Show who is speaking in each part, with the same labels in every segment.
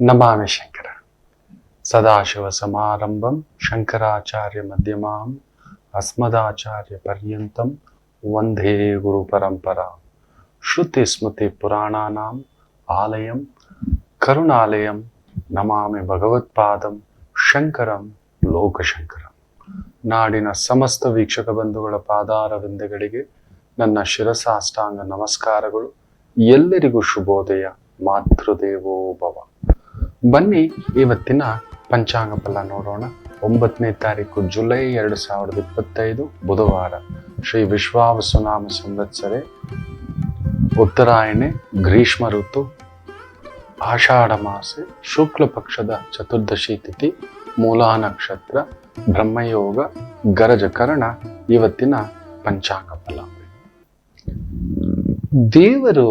Speaker 1: ನಮಾಮಿ ಶಂಕರ ಸದಾಶಿವ ಸಮಾರಂಭಂ ಶಂಕರಾಚಾರ್ಯ ಮಧ್ಯಮಾಂ ಅಸ್ಮದಾಚಾರ್ಯ ಪರ್ಯಂತಂ ವಂದೇ ಗುರು ಪರಂಪರಾ ಶ್ರುತಿ ಸ್ಮೃತಿ ಪುರಾಣಾನಾಂ ಆಲಯಂ ಕರುಣಾಲಯಂ ನಮಾಮಿ ಭಗವತ್ಪಾದಂ ಶಂಕರಂ ಲೋಕಶಂಕರಂ. ನಾಡಿನ ಸಮಸ್ತ ವೀಕ್ಷಕ ಬಂಧುಗಳ ಪಾದಾರವಿಂದಗಳಿಗೆ ನನ್ನ ಶಿರಸಾಷ್ಟಾಂಗ ನಮಸ್ಕಾರಗಳು. ಎಲ್ಲರಿಗೂ ಶುಭೋದಯ. ಮಾತೃದೇವೋ ಭವ. ಬನ್ನಿ ಇವತ್ತಿನ ಪಂಚಾಂಗ ಫಲ ನೋಡೋಣ. 9ನೇ ತಾರೀಕು ಜುಲೈ 2025 ಬುಧವಾರ. ಶ್ರೀ ವಿಶ್ವಾವಸುನಾಮ ಸಂವತ್ಸರೆ, ಉತ್ತರಾಯಣೆ, ಗ್ರೀಷ್ಮ ಋತು, ಆಷಾಢ ಮಾಸೆ, ಶುಕ್ಲ ಪಕ್ಷದ ಚತುರ್ದಶಿ ತಿಥಿ, ಮೂಲಾ ನಕ್ಷತ್ರ, ಬ್ರಹ್ಮಯೋಗ, ಗರಜಕರಣ. ಇವತ್ತಿನ ಪಂಚಾಂಗ ಫಲ. ದೇವರು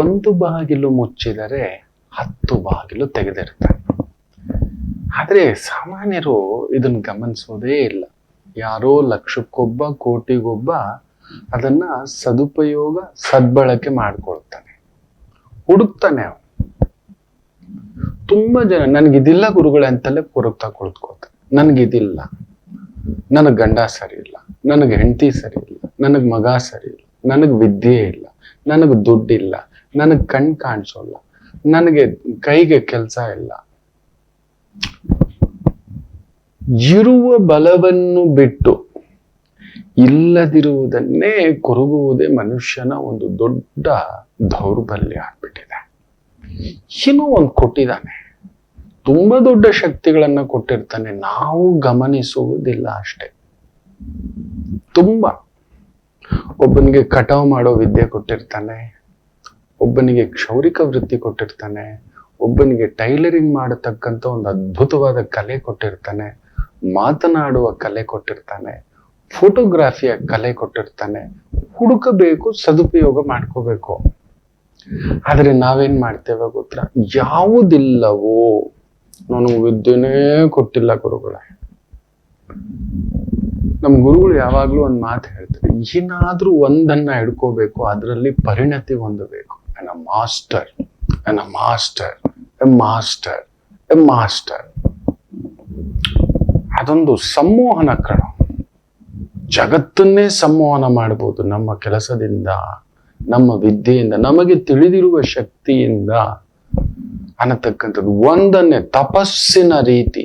Speaker 1: ಒಂದು ಬಾಗಿಲು ಮುಚ್ಚಿದರೆ 10 ಬಾಗಿಲು ತೆಗೆದಿರ್ತಾರೆ. ಆದ್ರೆ ಸಾಮಾನ್ಯರು ಇದನ್ನು ಗಮನಿಸೋದೇ ಇಲ್ಲ. ಯಾರೋ ಲಕ್ಷಕ್ಕೊಬ್ಬ ಕೋಟಿಗೊಬ್ಬ ಅದನ್ನ ಸದುಪಯೋಗ ಸದ್ಬಳಕೆ ಮಾಡ್ಕೊಳ್ತಾನೆ, ಹುಡುಕ್ತಾನೆ. ಅವನು ತುಂಬಾ ಜನ ನನಗಿದಿಲ್ಲ ಗುರುಗಳೇ ಅಂತಲೇ ಕೊರಗ್ತಾ ಕುಳಿತುಕೋತಾರೆ. ನನಗಿದಿಲ್ಲ, ನನಗ್ ಗಂಡ ಸರಿ ಇಲ್ಲ, ನನಗೆ ಹೆಂಡತಿ ಸರಿ ಇಲ್ಲ, ನನಗ್ ಮಗ ಸರಿ ಇಲ್ಲ, ನನಗ್ ವಿದ್ಯೆ ಇಲ್ಲ, ನನಗ್ ದುಡ್ಡಿಲ್ಲ, ನನಗ್ ಕಣ್ ಕಾಣಿಸೋಲ್ಲ, ನನಗೆ ಕೈಗೆ ಕೆಲಸ ಇಲ್ಲ. ಇರುವ ಬಲವನ್ನು ಬಿಟ್ಟು ಇಲ್ಲದಿರುವುದನ್ನೇ ಕೊರಗುವುದೇ ಮನುಷ್ಯನ ಒಂದು ದೊಡ್ಡ ದೌರ್ಬಲ್ಯ ಆಗ್ಬಿಟ್ಟಿದೆ. ಏನೋ ಒಂದು ಕೊಟ್ಟಿದ್ದಾನೆ, ತುಂಬಾ ದೊಡ್ಡ ಶಕ್ತಿಗಳನ್ನ ಕೊಟ್ಟಿರ್ತಾನೆ, ನಾವು ಗಮನಿಸುವುದಿಲ್ಲ ಅಷ್ಟೇ. ತುಂಬಾ ಒಬ್ಬನಿಗೆ ಕಟಾವು ಮಾಡೋ ವಿದ್ಯೆ ಕೊಟ್ಟಿರ್ತಾನೆ, ಒಬ್ಬನಿಗೆ ಕ್ಷೌರಿಕ ವೃತ್ತಿ ಕೊಟ್ಟಿರ್ತಾನೆ, ಒಬ್ಬನಿಗೆ ಟೈಲರಿಂಗ್ ಮಾಡತಕ್ಕಂಥ ಒಂದು ಅದ್ಭುತವಾದ ಕಲೆ ಕೊಟ್ಟಿರ್ತಾನೆ, ಮಾತನಾಡುವ ಕಲೆ ಕೊಟ್ಟಿರ್ತಾನೆ, ಫೋಟೋಗ್ರಾಫಿಯ ಕಲೆ ಕೊಟ್ಟಿರ್ತಾನೆ. ಹುಡುಕಬೇಕು, ಸದುಪಯೋಗ ಮಾಡ್ಕೋಬೇಕು. ಆದ್ರೆ ನಾವೇನ್ ಮಾಡ್ತೇವೆ ಗೊತ್ತಾ? ಯಾವುದಿಲ್ಲವೋ, ನನಗೆ ವಿದ್ಯೆನೇ ಕೊಟ್ಟಿಲ್ಲ ಗುರುಗಳೇ. ನಮ್ ಗುರುಗಳು ಯಾವಾಗ್ಲೂ ಒಂದ್ ಮಾತು ಹೇಳ್ತಾರೆ, ಏನಾದ್ರೂ ಒಂದನ್ನ ಹಿಡ್ಕೋಬೇಕು, ಅದರಲ್ಲಿ ಪರಿಣತಿ ಹೊಂದಬೇಕು. N a master, N a master, A master, A master. ಅದೊಂದು ಸಂಮೋಹನ ಕಣ. ಜಗತ್ತನ್ನೇ ಸಂಮೋಹನ ಮಾಡಬಹುದು ನಮ್ಮ ಕೆಲಸದಿಂದ, ನಮ್ಮ ವಿದ್ಯೆಯಿಂದ, ನಮಗೆ ತಿಳಿದಿರುವ ಶಕ್ತಿಯಿಂದ ಅನ್ನತಕ್ಕಂಥದ್ದು. ಒಂದನ್ನೇ ತಪಸ್ಸಿನ ರೀತಿ.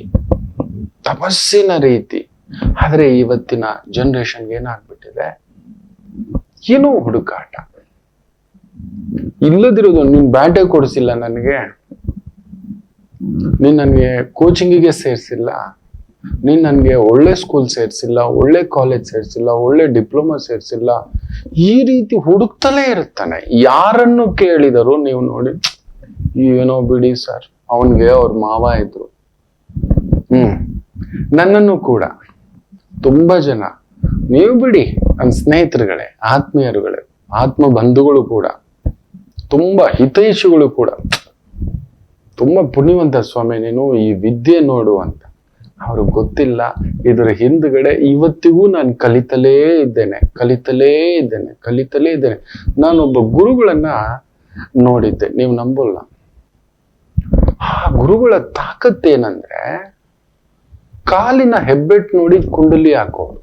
Speaker 1: ಆದ್ರೆ ಇವತ್ತಿನ ಜನರೇಷನ್ಗೆ ಏನಾಗ್ಬಿಟ್ಟಿದೆ? ಏನೋ ಹುಡುಕಾಟ. ಇಲ್ಲದಿರೋದು, ನೀನ್ ಬ್ಯಾಟೆ ಕೊಡಿಸಿಲ್ಲ ನನಗೆ, ನೀನ್ ನನ್ಗೆ ಕೋಚಿಂಗಿಗೆ ಸೇರ್ಸಿಲ್ಲ, ನೀನ್ ನನ್ಗೆ ಒಳ್ಳೆ ಸ್ಕೂಲ್ ಸೇರ್ಸಿಲ್ಲ, ಒಳ್ಳೆ ಕಾಲೇಜ್ ಸೇರ್ಸಿಲ್ಲ, ಒಳ್ಳೆ ಡಿಪ್ಲೊಮಾ ಸೇರ್ಸಿಲ್ಲ. ಈ ರೀತಿ ಹುಡುಕ್ತಲೇ ಇರ್ತಾನೆ. ಯಾರನ್ನು ಕೇಳಿದರು ನೀವು ನೋಡಿ, ಏನೋ ಬಿಡಿ ಸರ್, ಅವನ್ಗೆ ಅವ್ರ ಮಾವ ಇದ್ರು. ನನ್ನನ್ನು ಕೂಡ ತುಂಬಾ ಜನ, ನೀವು ಬಿಡಿ, ನನ್ನ ಸ್ನೇಹಿತರುಗಳೇ, ಆತ್ಮೀಯರುಗಳೇ, ಆತ್ಮ ಬಂಧುಗಳು ಕೂಡ, ತುಂಬಾ ಹಿತೈಷಿಗಳು ಕೂಡ, ತುಂಬಾ ಪುಣ್ಯವಂತ ಸ್ವಾಮಿ ನೀನು, ಈ ವಿದ್ಯೆ ನೋಡು ಅಂತ. ಅವ್ರಿಗೆ ಗೊತ್ತಿಲ್ಲ ಇದರ ಹಿಂದ್ಗಡೆ ಇವತ್ತಿಗೂ ನಾನು ಕಲಿತಲೇ ಇದ್ದೇನೆ. ನಾನೊಬ್ಬ ಗುರುಗಳನ್ನ ನೋಡಿದ್ದೆ, ನೀವು ನಂಬಲ್ಲ. ಆ ಗುರುಗಳ ತಾಕತ್ತೇನಂದ್ರೆ, ಕಾಲಿನ ಹೆಬ್ಬೆಟ್ಟು ನೋಡಿ ಕುಂಡಲಿ ಹಾಕೋರು.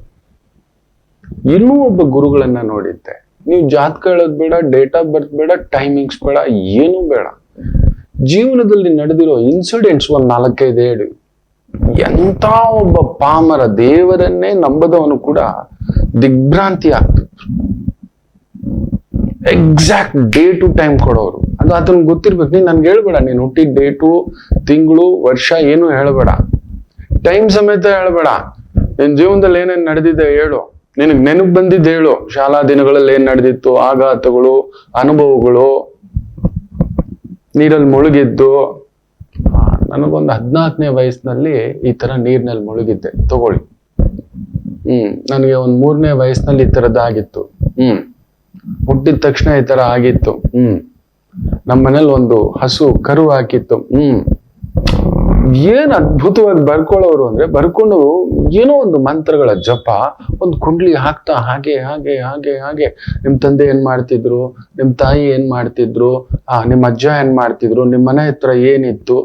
Speaker 1: ಇನ್ನೂ ಒಬ್ಬ ಗುರುಗಳನ್ನ ನೋಡಿದ್ದೆ. ನೀವು ಜಾತಕ ಹೇಳೋದ್ ಬೇಡ, ಡೇಟ್ ಆಫ್ ಬರ್ತ್ ಬೇಡ, ಟೈಮಿಂಗ್ಸ್ ಬೇಡ, ಏನೂ ಬೇಡ. ಜೀವನದಲ್ಲಿ ನಡೆದಿರೋ ಇನ್ಸಿಡೆಂಟ್ಸ್ ಒಂದ್ 4-5 ಹೇಳಿ. ಎಂತ ಒಬ್ಬ ಪಾಮರ, ದೇವರನ್ನೇ ನಂಬದವನು ಕೂಡ ದಿಗ್ಭ್ರಾಂತಿ ಆಗ್ತಿತ್ತು. ಎಕ್ಸಾಕ್ಟ್ ಡೇ ಟು ಟೈಮ್ ಕೊಡೋರು. ಅದು ಅದನ್ನ ಗೊತ್ತಿರ್ಬೇಕು. ನೀನ್ ನನ್ಗೆ ಹೇಳ್ಬೇಡ, ನೀನ್ ಹುಟ್ಟಿದ ಡೇಟು, ತಿಂಗಳು, ವರ್ಷ ಏನು ಹೇಳ್ಬೇಡ, ಟೈಮ್ ಸಮೇತ ಹೇಳ್ಬೇಡ. ನಿನ್ ಜೀವನದಲ್ಲಿ ಏನೇನ್ ನಡೆದಿದೆ ಹೇಳು, ನಿನಗ್ ನೆನಪು ಬಂದಿದ್ದು ಹೇಳು. ಶಾಲಾ ದಿನಗಳಲ್ಲಿ ಏನ್ ನಡೆದಿತ್ತು, ಆಘಾತಗಳು, ಅನುಭವಗಳು, ನೀರಲ್ಲಿ ಮುಳುಗಿದ್ದು. ನನಗೊಂದು 14ನೇ ವಯಸ್ಸಿನಲ್ಲಿ ಈ ತರ ನೀರಿನಲ್ಲಿ ಮುಳುಗಿದ್ದೆ, ತಗೊಳ್ಳಿ. ನನಗೆ ಒಂದು 3ನೇ ವಯಸ್ಸಿನಲ್ಲಿ ಈ ತರದ್ದಾಗಿತ್ತು. ಹುಟ್ಟಿದ ತಕ್ಷಣ ಈ ತರ ಆಗಿತ್ತು. ನಮ್ಮ ಮನೇಲಿ ಒಂದು ಹಸು ಕರು ಹಾಕಿತ್ತು. ಏನ್ ಅದ್ಭುತವಾಗಿ ಬರ್ಕೊಳ್ಳೋರು ಅಂದ್ರೆ ಬರ್ಕೊಂಡು ಏನೋ ಒಂದು ಮಂತ್ರಗಳ ಜಪ, ಒಂದು ಕುಂಡ್ಲಿ ಹಾಕ್ತಾ ಹಾಗೆ ಹಾಗೆ ಹಾಗೆ ಹಾಗೆ ನಿಮ್ ತಂದೆ ಏನ್ ಮಾಡ್ತಿದ್ರು, ನಿಮ್ ತಾಯಿ ಏನ್ ಮಾಡ್ತಿದ್ರು, ನಿಮ್ ಅಜ್ಜ ಏನ್ ಮಾಡ್ತಿದ್ರು, ನಿಮ್ ಮನೆ ಹತ್ರ ಏನಿತ್ತು,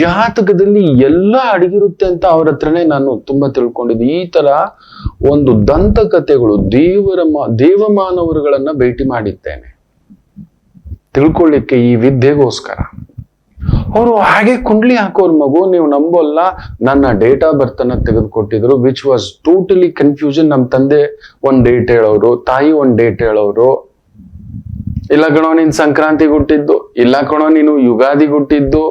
Speaker 1: ಜಾತಕದಲ್ಲಿ ಎಲ್ಲ ಅಡಗಿರುತ್ತೆ ಅಂತ ಅವ್ರ ಹತ್ರನೇ ನಾನು ತುಂಬಾ ತಿಳ್ಕೊಂಡಿದ್ದೆ. ಈ ತರ ಒಂದು ದಂತಕಥೆಗಳು ದೇವಮಾನವರುಗಳನ್ನ ಭೇಟಿ ಮಾಡಿದ್ದೇನೆ ತಿಳ್ಕೊಳ್ಳಿಕ್ಕೆ, ಈ ವಿದ್ಯೆಗೋಸ್ಕರ. ಅವರು ಹಾಗೆ ಕುಂಡ್ಲಿ ಹಾಕೋರು ಮಗು, ನೀವು ನಂಬೋಲ್ಲ. ನನ್ನ ಡೇಟ್ ಆಫ್ ಬರ್ತ್ ಅನ್ನ ತೆಗೆದುಕೊಟ್ಟಿದ್ರು, ವಿಚ್ ವಾಸ್ ಟೋಟಲಿ ಕನ್ಫ್ಯೂಷನ್. ನಮ್ ತಂದೆ ಒಂದ್ ಡೇಟ್ ಹೇಳೋರು, ತಾಯಿ ಒಂದ್ ಡೇಟ್ ಹೇಳೋರು. ಇಲ್ಲ ಕಣೋ ನೀನ್ ಸಂಕ್ರಾಂತಿ ಹುಟ್ಟಿದ್ದು, ಇಲ್ಲ ಕಣೋ ನೀನು ಯುಗಾದಿ ಹುಟ್ಟಿದ್ದು.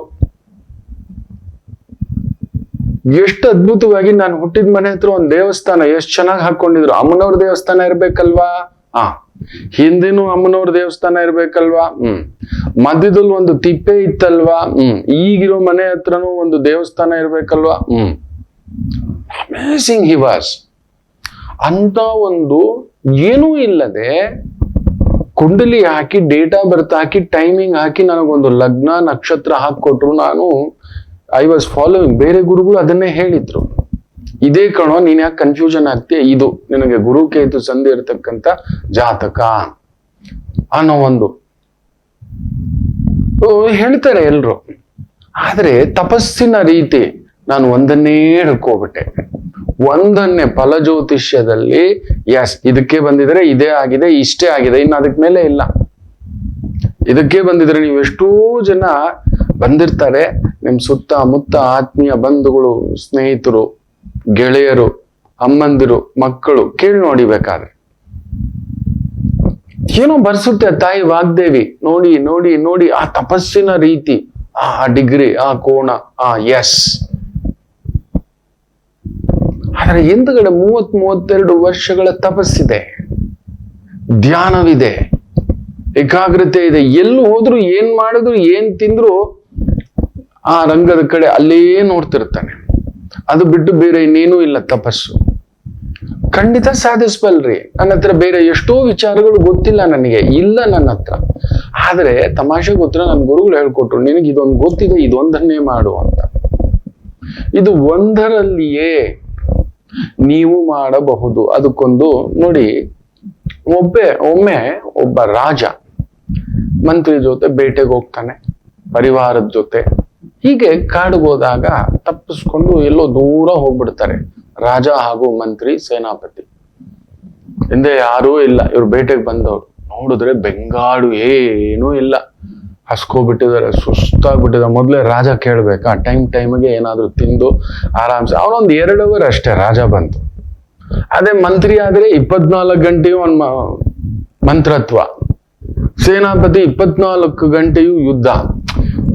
Speaker 1: ಎಷ್ಟು ಅದ್ಭುತವಾಗಿ ನಾನು ಹುಟ್ಟಿದ ಮನೆ ಹತ್ರ ಒಂದ್ ದೇವಸ್ಥಾನ ಎಷ್ಟು ಚೆನ್ನಾಗಿ ಹಾಕೊಂಡಿದ್ರು. ಅಮ್ಮನವ್ರ ದೇವಸ್ಥಾನ ಇರ್ಬೇಕಲ್ವಾ? ಹಿಂದಿನೂ ಅಮ್ಮನವ್ರ ದೇವಸ್ಥಾನ ಇರ್ಬೇಕಲ್ವಾ? ಮಧ್ಯದಲ್ಲಿ ಒಂದು ತಿಪ್ಪೆ ಇತ್ತಲ್ವಾ? ಈಗಿರೋ ಮನೆ ಹತ್ರನೂ ಒಂದು ದೇವಸ್ಥಾನ ಇರ್ಬೇಕಲ್ವಾ? Amazing he was. ಅಂತ ಒಂದು ಏನೂ ಇಲ್ಲದೆ ಕುಂಡಲಿ ಹಾಕಿ, ಡೇಟ್ ಆಫ್ ಬರ್ತ್ ಹಾಕಿ, ಟೈಮಿಂಗ್ ಹಾಕಿ, ನನಗೊಂದು ಲಗ್ನ ನಕ್ಷತ್ರ ಹಾಕೊಟ್ರು. ನಾನು ಐ ವಾಸ್ ಫಾಲೋವಿಂಗ್. ಬೇರೆ ಗುರುಗಳು ಅದನ್ನೇ ಹೇಳಿದ್ರು, ಇದೇ ಕಣೋ ನೀನ್ ಯಾಕೆ ಕನ್ಫ್ಯೂಷನ್ ಆಗ್ತೀಯ, ಇದು ನಿನಗೆ ಗುರು ಕೇತು ಸಂಧಿ ಇರತಕ್ಕಂತ ಜಾತಕ ಅನ್ನೋ ಒಂದು ಹೇಳ್ತಾರೆ ಎಲ್ರು. ಆದ್ರೆ ತಪಸ್ಸಿನ ರೀತಿ ನಾನು ಒಂದನ್ನೇ ಹಿಡ್ಕೋಬಿಟ್ಟೆ. ಒಂದನ್ನೇ ಫಲಜ್ಯೋತಿಷ್ಯದಲ್ಲಿ ಎಸ್ ಇದಕ್ಕೆ ಬಂದಿದ್ರೆ ಇದೇ ಆಗಿದೆ, ಇಷ್ಟೇ ಆಗಿದೆ, ಇನ್ನು ಅದಕ್ ಮೇಲೆ ಇಲ್ಲ. ಇದಕ್ಕೆ ಬಂದಿದ್ರೆ ನೀವು ಎಷ್ಟೋ ಜನ ಬಂದಿರ್ತಾರೆ, ನಿಮ್ ಸುತ್ತಮುತ್ತ ಆತ್ಮೀಯ ಬಂಧುಗಳು, ಸ್ನೇಹಿತರು, ಗೆಳೆಯರು, ಅಮ್ಮಂದಿರು, ಮಕ್ಕಳು ಕೇಳಿ ನೋಡಿ. ಬೇಕಾದ್ರೆ ಏನೋ ಬರ್ಸುತ್ತೆ ತಾಯಿ ವಾಗ್ದೇವಿ. ನೋಡಿ ನೋಡಿ ನೋಡಿ ಆ ತಪಸ್ಸಿನ ರೀತಿ, ಆ ಡಿಗ್ರಿ, ಆ ಕೋಣ, ಎಸ್. ಆದ್ರೆ ಹಿಂದ್ಗಡೆ 32 ವರ್ಷಗಳ ತಪಸ್ಸಿದೆ, ಧ್ಯಾನವಿದೆ, ಏಕಾಗ್ರತೆ ಇದೆ. ಎಲ್ಲಿ ಹೋದ್ರು, ಏನ್ ಮಾಡಿದ್ರು, ಏನ್ ತಿಂದ್ರು ಆ ರಂಗದ ಕಡೆ ಅಲ್ಲೇ ನೋಡ್ತಿರ್ತಾನೆ. ಅದು ಬಿಟ್ಟು ಬೇರೆ ಇನ್ನೇನೂ ಇಲ್ಲ ತಪಸ್ಸು. ಖಂಡಿತ ಸಾಧಿಸ್ಬಲ್ರಿ. ನನ್ನ ಹತ್ರ ಬೇರೆ ಎಷ್ಟೋ ವಿಚಾರಗಳು ಗೊತ್ತಿಲ್ಲ, ನನಗೆ ಇಲ್ಲ ನನ್ನ ಹತ್ರ. ಆದ್ರೆ ತಮಾಷೆ ಗೊತ್ತಿಲ್ಲ, ನನ್ನ ಗುರುಗಳು ಹೇಳ್ಕೊಟ್ರು, ನಿನಗೆ ಇದೊಂದು ಗೊತ್ತಿದೆ, ಇದೊಂದನ್ನೇ ಮಾಡು ಅಂತ. ಇದು ಒಂದರಲ್ಲಿಯೇ ನೀವು ಮಾಡಬಹುದು. ಅದಕ್ಕೊಂದು ನೋಡಿ, ಒಮ್ಮೆ ಒಬ್ಬ ರಾಜ ಮಂತ್ರಿ ಜೊತೆ ಬೇಟೆಗೆ ಹೋಗ್ತಾನೆ, ಪರಿವಾರದ ಜೊತೆ. ಹೀಗೆ ಕಾಡಿಗೆ ಹೋದಾಗ ತಪ್ಪಿಸ್ಕೊಂಡು ಎಲ್ಲೋ ದೂರ ಹೋಗ್ಬಿಡ್ತಾರೆ ರಾಜ ಹಾಗೂ ಮಂತ್ರಿ, ಸೇನಾಪತಿ. ಹಿಂದೆ ಯಾರೂ ಇಲ್ಲ, ಇವ್ರು ಬೇಟೆಗೆ ಬಂದವ್ರು. ನೋಡಿದ್ರೆ ಬೆಂಗಾಡು, ಏನೂ ಇಲ್ಲ, ಹಸ್ಕೋಬಿಟ್ಟಿದ್ದಾರೆ, ಸುಸ್ತಾಗ್ಬಿಟ್ಟಿದ್ದಾರೆ. ಮೊದ್ಲೇ ರಾಜ ಕೇಳ್ಬೇಕಾ, ಟೈಮ್ಗೆ ಏನಾದ್ರು ತಿಂದು ಆರಾಮ್ಸೆ. ಅವನೊಂದು 2 ಅವರ್ ಅಷ್ಟೇ ರಾಜ ಬಂತು. ಅದೇ ಮಂತ್ರಿ ಆದ್ರೆ 24 ಗಂಟೆಯೂ ಮಂತ್ರತ್ವ, ಸೇನಾಪತಿ 24 ಗಂಟೆಯೂ ಯುದ್ಧ.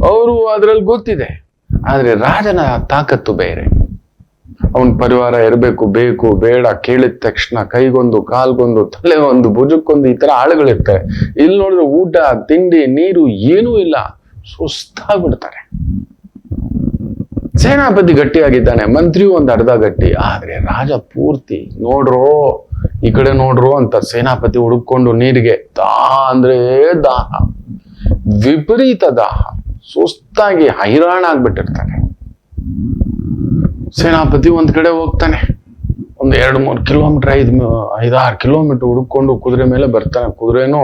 Speaker 1: ಅವರು ಅದ್ರಲ್ಲಿ ಗೊತ್ತಿದೆ. ಆದ್ರೆ ರಾಜನ ತಾಕತ್ತು ಬೇರೆ. ಅವನ್ ಪರಿವಾರ ಇರಬೇಕು, ಬೇಕು ಬೇಡ, ಕೇಳಿದ ತಕ್ಷಣ ಕೈಗೊಂದು, ಕಾಲ್ಗೊಂದು, ತಲೆಗೊಂದು, ಭುಜಕ್ಕೊಂದು, ಈ ತರ ಆಳುಗಳಿರ್ತಾರೆ. ಇಲ್ಲಿ ನೋಡಿದ್ರೆ ಊಟ, ತಿಂಡಿ, ನೀರು ಏನೂ ಇಲ್ಲ, ಸುಸ್ತಾಗ್ಬಿಡ್ತಾರೆ. ಸೇನಾಪತಿ ಗಟ್ಟಿಯಾಗಿದ್ದಾನೆ, ಮಂತ್ರಿಯು ಒಂದು ಅರ್ಧ ಗಟ್ಟಿ. ಆದ್ರೆ ರಾಜ ಪೂರ್ತಿ ನೋಡ್ರೋ, ಈ ಕಡೆ ನೋಡ್ರೋ ಅಂತ ಸೇನಾಪತಿ ಹುಡುಕೊಂಡು ನೀರಿಗೆ. ಅಂದ್ರೆ ದಾಹ, ವಿಪರೀತ ದಾಹ, ಸುಸ್ತಾಗಿ ಹೈರಾಣ ಆಗ್ಬಿಟ್ಟಿರ್ತಾನೆ. ಸೇನಾಪತಿ ಒಂದ್ ಕಡೆ ಹೋಗ್ತಾನೆ, ಒಂದು 2-3 ಕಿಲೋಮೀಟರ್, 5-6 ಕಿಲೋಮೀಟರ್ ಹುಡುಕೊಂಡು ಕುದುರೆ ಮೇಲೆ ಬರ್ತಾನೆ. ಕುದುರೆನೂ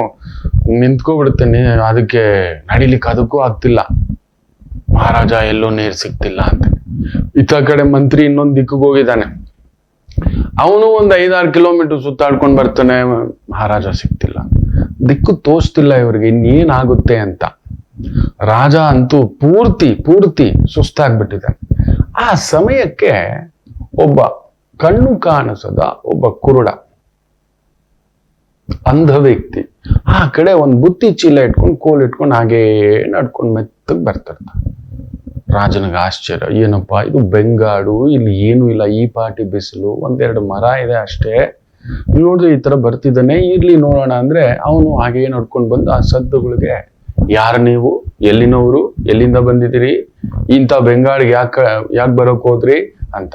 Speaker 1: ನಿಂತ್ಕೊಬಿಡುತ್ತೆ, ಅದಕ್ಕೆ ನಡಿಲಿಕ್ಕೆ ಅದಕ್ಕೂ ಆಗ್ತಿಲ್ಲ. ಮಹಾರಾಜ ಎಲ್ಲೂ ನೀರು ಸಿಗ್ತಿಲ್ಲ ಅಂತ. ಇತ್ತ ಕಡೆ ಮಂತ್ರಿ ಇನ್ನೊಂದು ದಿಕ್ಕಿಗೆ ಹೋಗಿದ್ದಾನೆ, ಅವನು ಒಂದು 5-6 ಕಿಲೋಮೀಟರ್ ಸುತ್ತಾಡ್ಕೊಂಡು ಬರ್ತಾನೆ. ಮಹಾರಾಜ ಸಿಗ್ತಿಲ್ಲ, ದಿಕ್ಕು ತೋರಿಸ್ತಿಲ್ಲ ಇವ್ರಿಗೆ ಇನ್ನೇನಾಗುತ್ತೆ ಅಂತ. ರಾಜ ಅಂತೂ ಪೂರ್ತಿ ಸುಸ್ತಾಗ್ಬಿಟ್ಟಿದ್ದಾನೆ. ಆ ಸಮಯಕ್ಕೆ ಒಬ್ಬ ಕಣ್ಣು ಕಾಣಿಸದ ಒಬ್ಬ ಕುರುಡ ಅಂಧ ವ್ಯಕ್ತಿ ಆ ಕಡೆ ಒಂದು ಬುತ್ತಿ ಚೀಲ ಇಟ್ಕೊಂಡು, ಕೋಲ್ ಇಟ್ಕೊಂಡು ಹಾಗೇ ನಡ್ಕೊಂಡು ಮೆತ್ತಗ್ ಬರ್ತಿರ್ತಾನೆ. ರಾಜನಿಗೆ ಆಶ್ಚರ್ಯ, ಏನಪ್ಪಾ ಇದು ಬೆಂಗಾಡು, ಇಲ್ಲಿ ಏನೂ ಇಲ್ಲ, ಈ ಪಾಟಿ ಬಿಸಿಲು, 1-2 ಮರ ಇದೆ ಅಷ್ಟೇ. ನೋಡಿದ್ರೆ ಈ ತರ ಬರ್ತಿದ್ದಾನೆ, ಇರ್ಲಿ ನೋಡೋಣ ಅಂದ್ರೆ ಅವನು ಹಾಗೇ ನಡ್ಕೊಂಡು ಬಂದು ಆ ಸದ್ದುಗಳಿಗೆ, ಯಾರು ನೀವು, ಎಲ್ಲಿನವರು, ಎಲ್ಲಿಂದ ಬಂದಿದ್ದೀರಿ, ಇಂಥ ಬೆಂಗಾಳಿಗೆ ಯಾಕೆ ಬರೋಕ್ ಹೋದ್ರಿ ಅಂತ.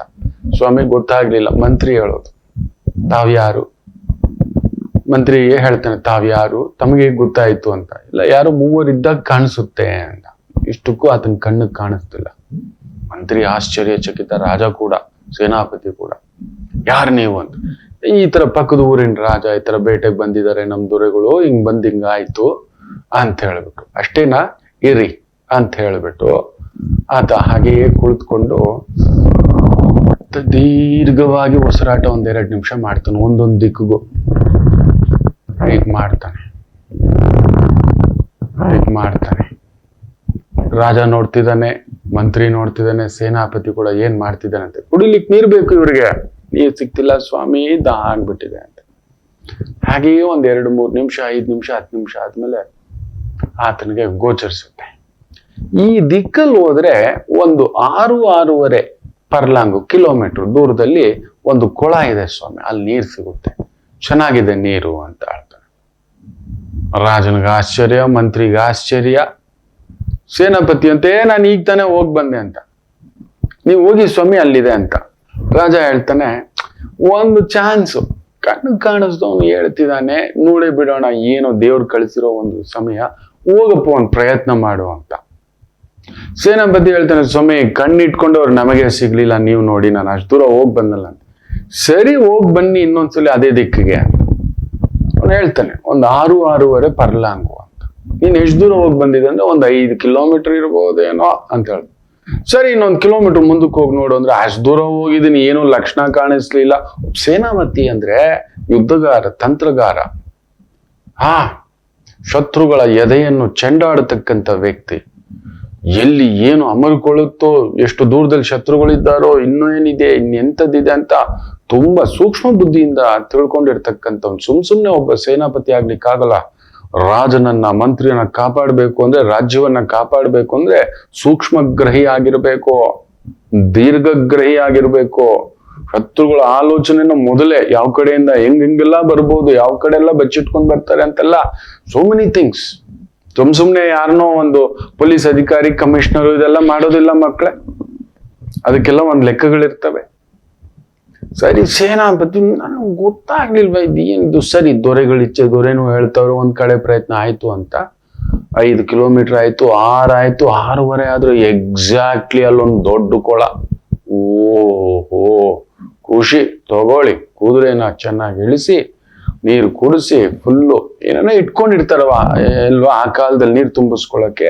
Speaker 1: ಸ್ವಾಮಿ ಗೊತ್ತಾಗ್ಲಿಲ್ಲ. ಮಂತ್ರಿ ಹೇಳೋದು, ತಾವ್ಯಾರು? ಮಂತ್ರಿ ಹೇಳ್ತಾನೆ, ತಾವ್ಯಾರು, ತಮಗೆ ಗೊತ್ತಾಯ್ತು ಅಂತ. ಇಲ್ಲ, ಯಾರು 3 ಇದ್ದಾಗ ಕಾಣಿಸುತ್ತೆ ಅಂತ. ಇಷ್ಟಕ್ಕೂ ಆತನ ಕಣ್ಣಿಗೆ ಕಾಣಿಸ್ತಿಲ್ಲ. ಮಂತ್ರಿ ಆಶ್ಚರ್ಯಚಕಿತ, ರಾಜ ಕೂಡ, ಸೇನಾಪತಿ ಕೂಡ. ಯಾರು ನೀವು ಅಂತ. ಈ ತರ ಪಕ್ಕದ ಊರಿನ ರಾಜ ಈ ತರ ಬೇಟೆಗೆ ಬಂದಿದ್ದಾರೆ ನಮ್ ದೊರೆಗಳು, ಹಿಂಗ್ ಆಯ್ತು ಅಂತ ಹೇಳ್ಬಿಟ್ಟು. ಅಷ್ಟೇನಾ, ಇರಿ ಅಂತ ಹೇಳ್ಬಿಟ್ಟು ಆತ ಹಾಗೆಯೇ ಕುಳಿತುಕೊಂಡು ದೀರ್ಘವಾಗಿ ಉಸಿರಾಟ 1-2 ನಿಮಿಷ ಮಾಡ್ತಾನೆ. ಒಂದೊಂದು ದಿಕ್ಕಿಗೂ ಹೀಗ್ ಮಾಡ್ತಾನೆ. ರಾಜ ನೋಡ್ತಿದ್ದಾನೆ, ಮಂತ್ರಿ ನೋಡ್ತಿದ್ದಾನೆ, ಸೇನಾಪತಿ ಕೂಡ ಏನ್ ಮಾಡ್ತಿದ್ದಾನಂತೆ. ಕುಡಿಲಿಕ್ಕೆ ನೀರ್ ಬೇಕು ಇವ್ರಿಗೆ, ನೀರ್ ಸಿಕ್ತಿಲ್ಲ ಸ್ವಾಮಿ, ದಾಹ ಆಗ್ಬಿಟ್ಟಿದೆ ಅಂತ. ಹಾಗೆಯೇ 1-2-3 ನಿಮಿಷ, 5 ನಿಮಿಷ, 10 ನಿಮಿಷ ಆದ್ಮೇಲೆ ಆತನಿಗೆ ಗೋಚರಿಸುತ್ತೆ. ಈ ದಿಕ್ಕಲ್ಲಿ ಹೋದ್ರೆ ಒಂದು 6-6.5 ಪರ್ಲಾಂಗು ಕಿಲೋಮೀಟರ್ ದೂರದಲ್ಲಿ ಒಂದು ಕೊಳ ಇದೆ ಸ್ವಾಮಿ, ಅಲ್ಲಿ ನೀರ್ ಸಿಗುತ್ತೆ, ಚೆನ್ನಾಗಿದೆ ನೀರು ಅಂತ ಹೇಳ್ತಾನೆ. ರಾಜನಿಗೆ ಆಶ್ಚರ್ಯ, ಮಂತ್ರಿಗೆ ಆಶ್ಚರ್ಯ, ಸೇನಾಪತಿ ಅಂತೆ ನಾನು ಈಗ ತಾನೇ ಹೋಗ್ ಬಂದೆ ಅಂತ. ನೀವು ಹೋಗಿ ಸ್ವಾಮಿ ಅಲ್ಲಿದೆ ಅಂತ. ರಾಜ ಹೇಳ್ತಾನೆ, ಒಂದು ಚಾನ್ಸು, ಕಣ್ಣು ಕಾಣಿಸ್ದವನು ಹೇಳ್ತಿದ್ದಾನೆ, ನೋಡೇ ಬಿಡೋಣ, ಏನೋ ದೇವ್ರು ಕಳಿಸಿರೋ ಒಂದು ಸಮಯ, ಹೋಗಪ್ಪ ಒಂದು ಪ್ರಯತ್ನ ಮಾಡು ಅಂತ. ಸೇನಾಪತಿ ಹೇಳ್ತಾನೆ, ಸ್ವಾಮಿ ಕಣ್ಣಿಟ್ಕೊಂಡು ಅವ್ರು ನಮಗೆ ಸಿಗ್ಲಿಲ್ಲ, ನೀವು ನೋಡಿ, ನಾನು ಅಷ್ಟು ದೂರ ಹೋಗ್ ಬಂದಲ್ಲ ಅಂತ. ಸರಿ ಹೋಗ್ ಬನ್ನಿ ಇನ್ನೊಂದ್ಸಲಿ ಅದೇ ದಿಕ್ಕಿಗೆ. ಅವನು ಹೇಳ್ತಾನೆ, ಒಂದು 6-6.5 ಪರ್ಲಾಂಗು ಅಂತ. ನೀನ್ ಎಷ್ಟು ದೂರ ಹೋಗಿ ಬಂದಿದೆ ಅಂದ್ರೆ ಒಂದು 5 ಕಿಲೋಮೀಟರ್ ಇರ್ಬೋದೇನೋ ಅಂತ ಹೇಳ್ದ. ಸರಿ, ಇನ್ನೊಂದು ಕಿಲೋಮೀಟರ್ ಮುಂದಕ್ಕೆ ಹೋಗಿ ನೋಡು ಅಂದ್ರೆ, ಅಷ್ಟು ದೂರ ಹೋಗಿದ್ದೀನಿ, ಏನೂ ಲಕ್ಷಣ ಕಾಣಿಸ್ಲಿಲ್ಲ. ಸೇನಾಪತಿ ಅಂದ್ರೆ ಯುದ್ಧಗಾರ, ತಂತ್ರಗಾರ, ಶತ್ರುಗಳ ಎದೆಯನ್ನು ಚೆಂಡಾಡತಕ್ಕಂಥ ವ್ಯಕ್ತಿ. ಎಲ್ಲಿ ಏನು ಅಮರ್ಕೊಳ್ಳುತ್ತೋ, ಎಷ್ಟು ದೂರದಲ್ಲಿ ಶತ್ರುಗಳಿದ್ದಾರೋ, ಇನ್ನೂ ಏನಿದೆ, ಇನ್ನೆಂಥದ್ದಿದೆ ಅಂತ ತುಂಬಾ ಸೂಕ್ಷ್ಮ ಬುದ್ಧಿಯಿಂದ ತಿಳ್ಕೊಂಡಿರ್ತಕ್ಕಂಥ ಸುಮ್ನೆ ಒಬ್ಬ ಸೇನಾಪತಿ ಆಗ್ಲಿಕ್ಕಾಗಲ್ಲ. ರಾಜನನ್ನ, ಮಂತ್ರಿಯನ್ನ ಕಾಪಾಡಬೇಕು ಅಂದ್ರೆ, ರಾಜ್ಯವನ್ನ ಕಾಪಾಡಬೇಕು ಅಂದ್ರೆ ಸೂಕ್ಷ್ಮಗ್ರಹಿ ಆಗಿರ್ಬೇಕು, ದೀರ್ಘಗ್ರಹಿ ಆಗಿರ್ಬೇಕು. ಶತ್ರುಗಳ ಆಲೋಚನೆನ ಮೊದಲೇ ಯಾವ ಕಡೆಯಿಂದ ಹೆಂಗೆಲ್ಲ ಬರ್ಬೋದು, ಯಾವ ಕಡೆ ಎಲ್ಲ ಬಚ್ಚಿಟ್ಕೊಂಡ್ ಬರ್ತಾರೆ ಅಂತೆಲ್ಲ, ಸೋ ಮೆನಿ ಥಿಂಗ್ಸ್. ಸುಮ್ನೆ ಯಾರನ್ನೋ ಒಂದು ಪೊಲೀಸ್ ಅಧಿಕಾರಿ, ಕಮಿಷನರು ಇದೆಲ್ಲ ಮಾಡೋದಿಲ್ಲ ಮಕ್ಕಳೇ, ಅದಕ್ಕೆಲ್ಲ ಒಂದು ಲೆಕ್ಕಗಳಿರ್ತವೆ. ಸರಿ, ಸೇನಾಪತಿ ನನಗೆ ಗೊತ್ತಾಗ್ಲಿಲ್ವಾ ಇದೇನಿದು. ಸರಿ, ದೊರೆಗಳಿಚ್ಛೆ, ದೊರೆನೂ ಹೇಳ್ತಾವ್ರು, ಒಂದ್ ಕಡೆ ಪ್ರಯತ್ನ ಆಯ್ತು ಅಂತ. 5 ಕಿಲೋಮೀಟರ್ ಆಯ್ತು, 6 ಆಯ್ತು, 6.5 ಆದ್ರೂ ಎಕ್ಸಾಕ್ಟ್ಲಿ ಅಲ್ಲೊಂದು ದೊಡ್ಡ ಕೊಳ. ಓಹೋ, ಖುಷಿ, ತಗೊಳ್ಳಿ, ಕುದುರೆನ ಚೆನ್ನಾಗಿ ಇಳಿಸಿ, ನೀರು ಕುಡಿಸಿ, ಫುಲ್ಲು ಏನೇನೋ ಇಟ್ಕೊಂಡಿರ್ತಾರವ ಅಲ್ವಾ ಆ ಕಾಲದಲ್ಲಿ ನೀರು ತುಂಬಿಸ್ಕೊಳಕ್ಕೆ,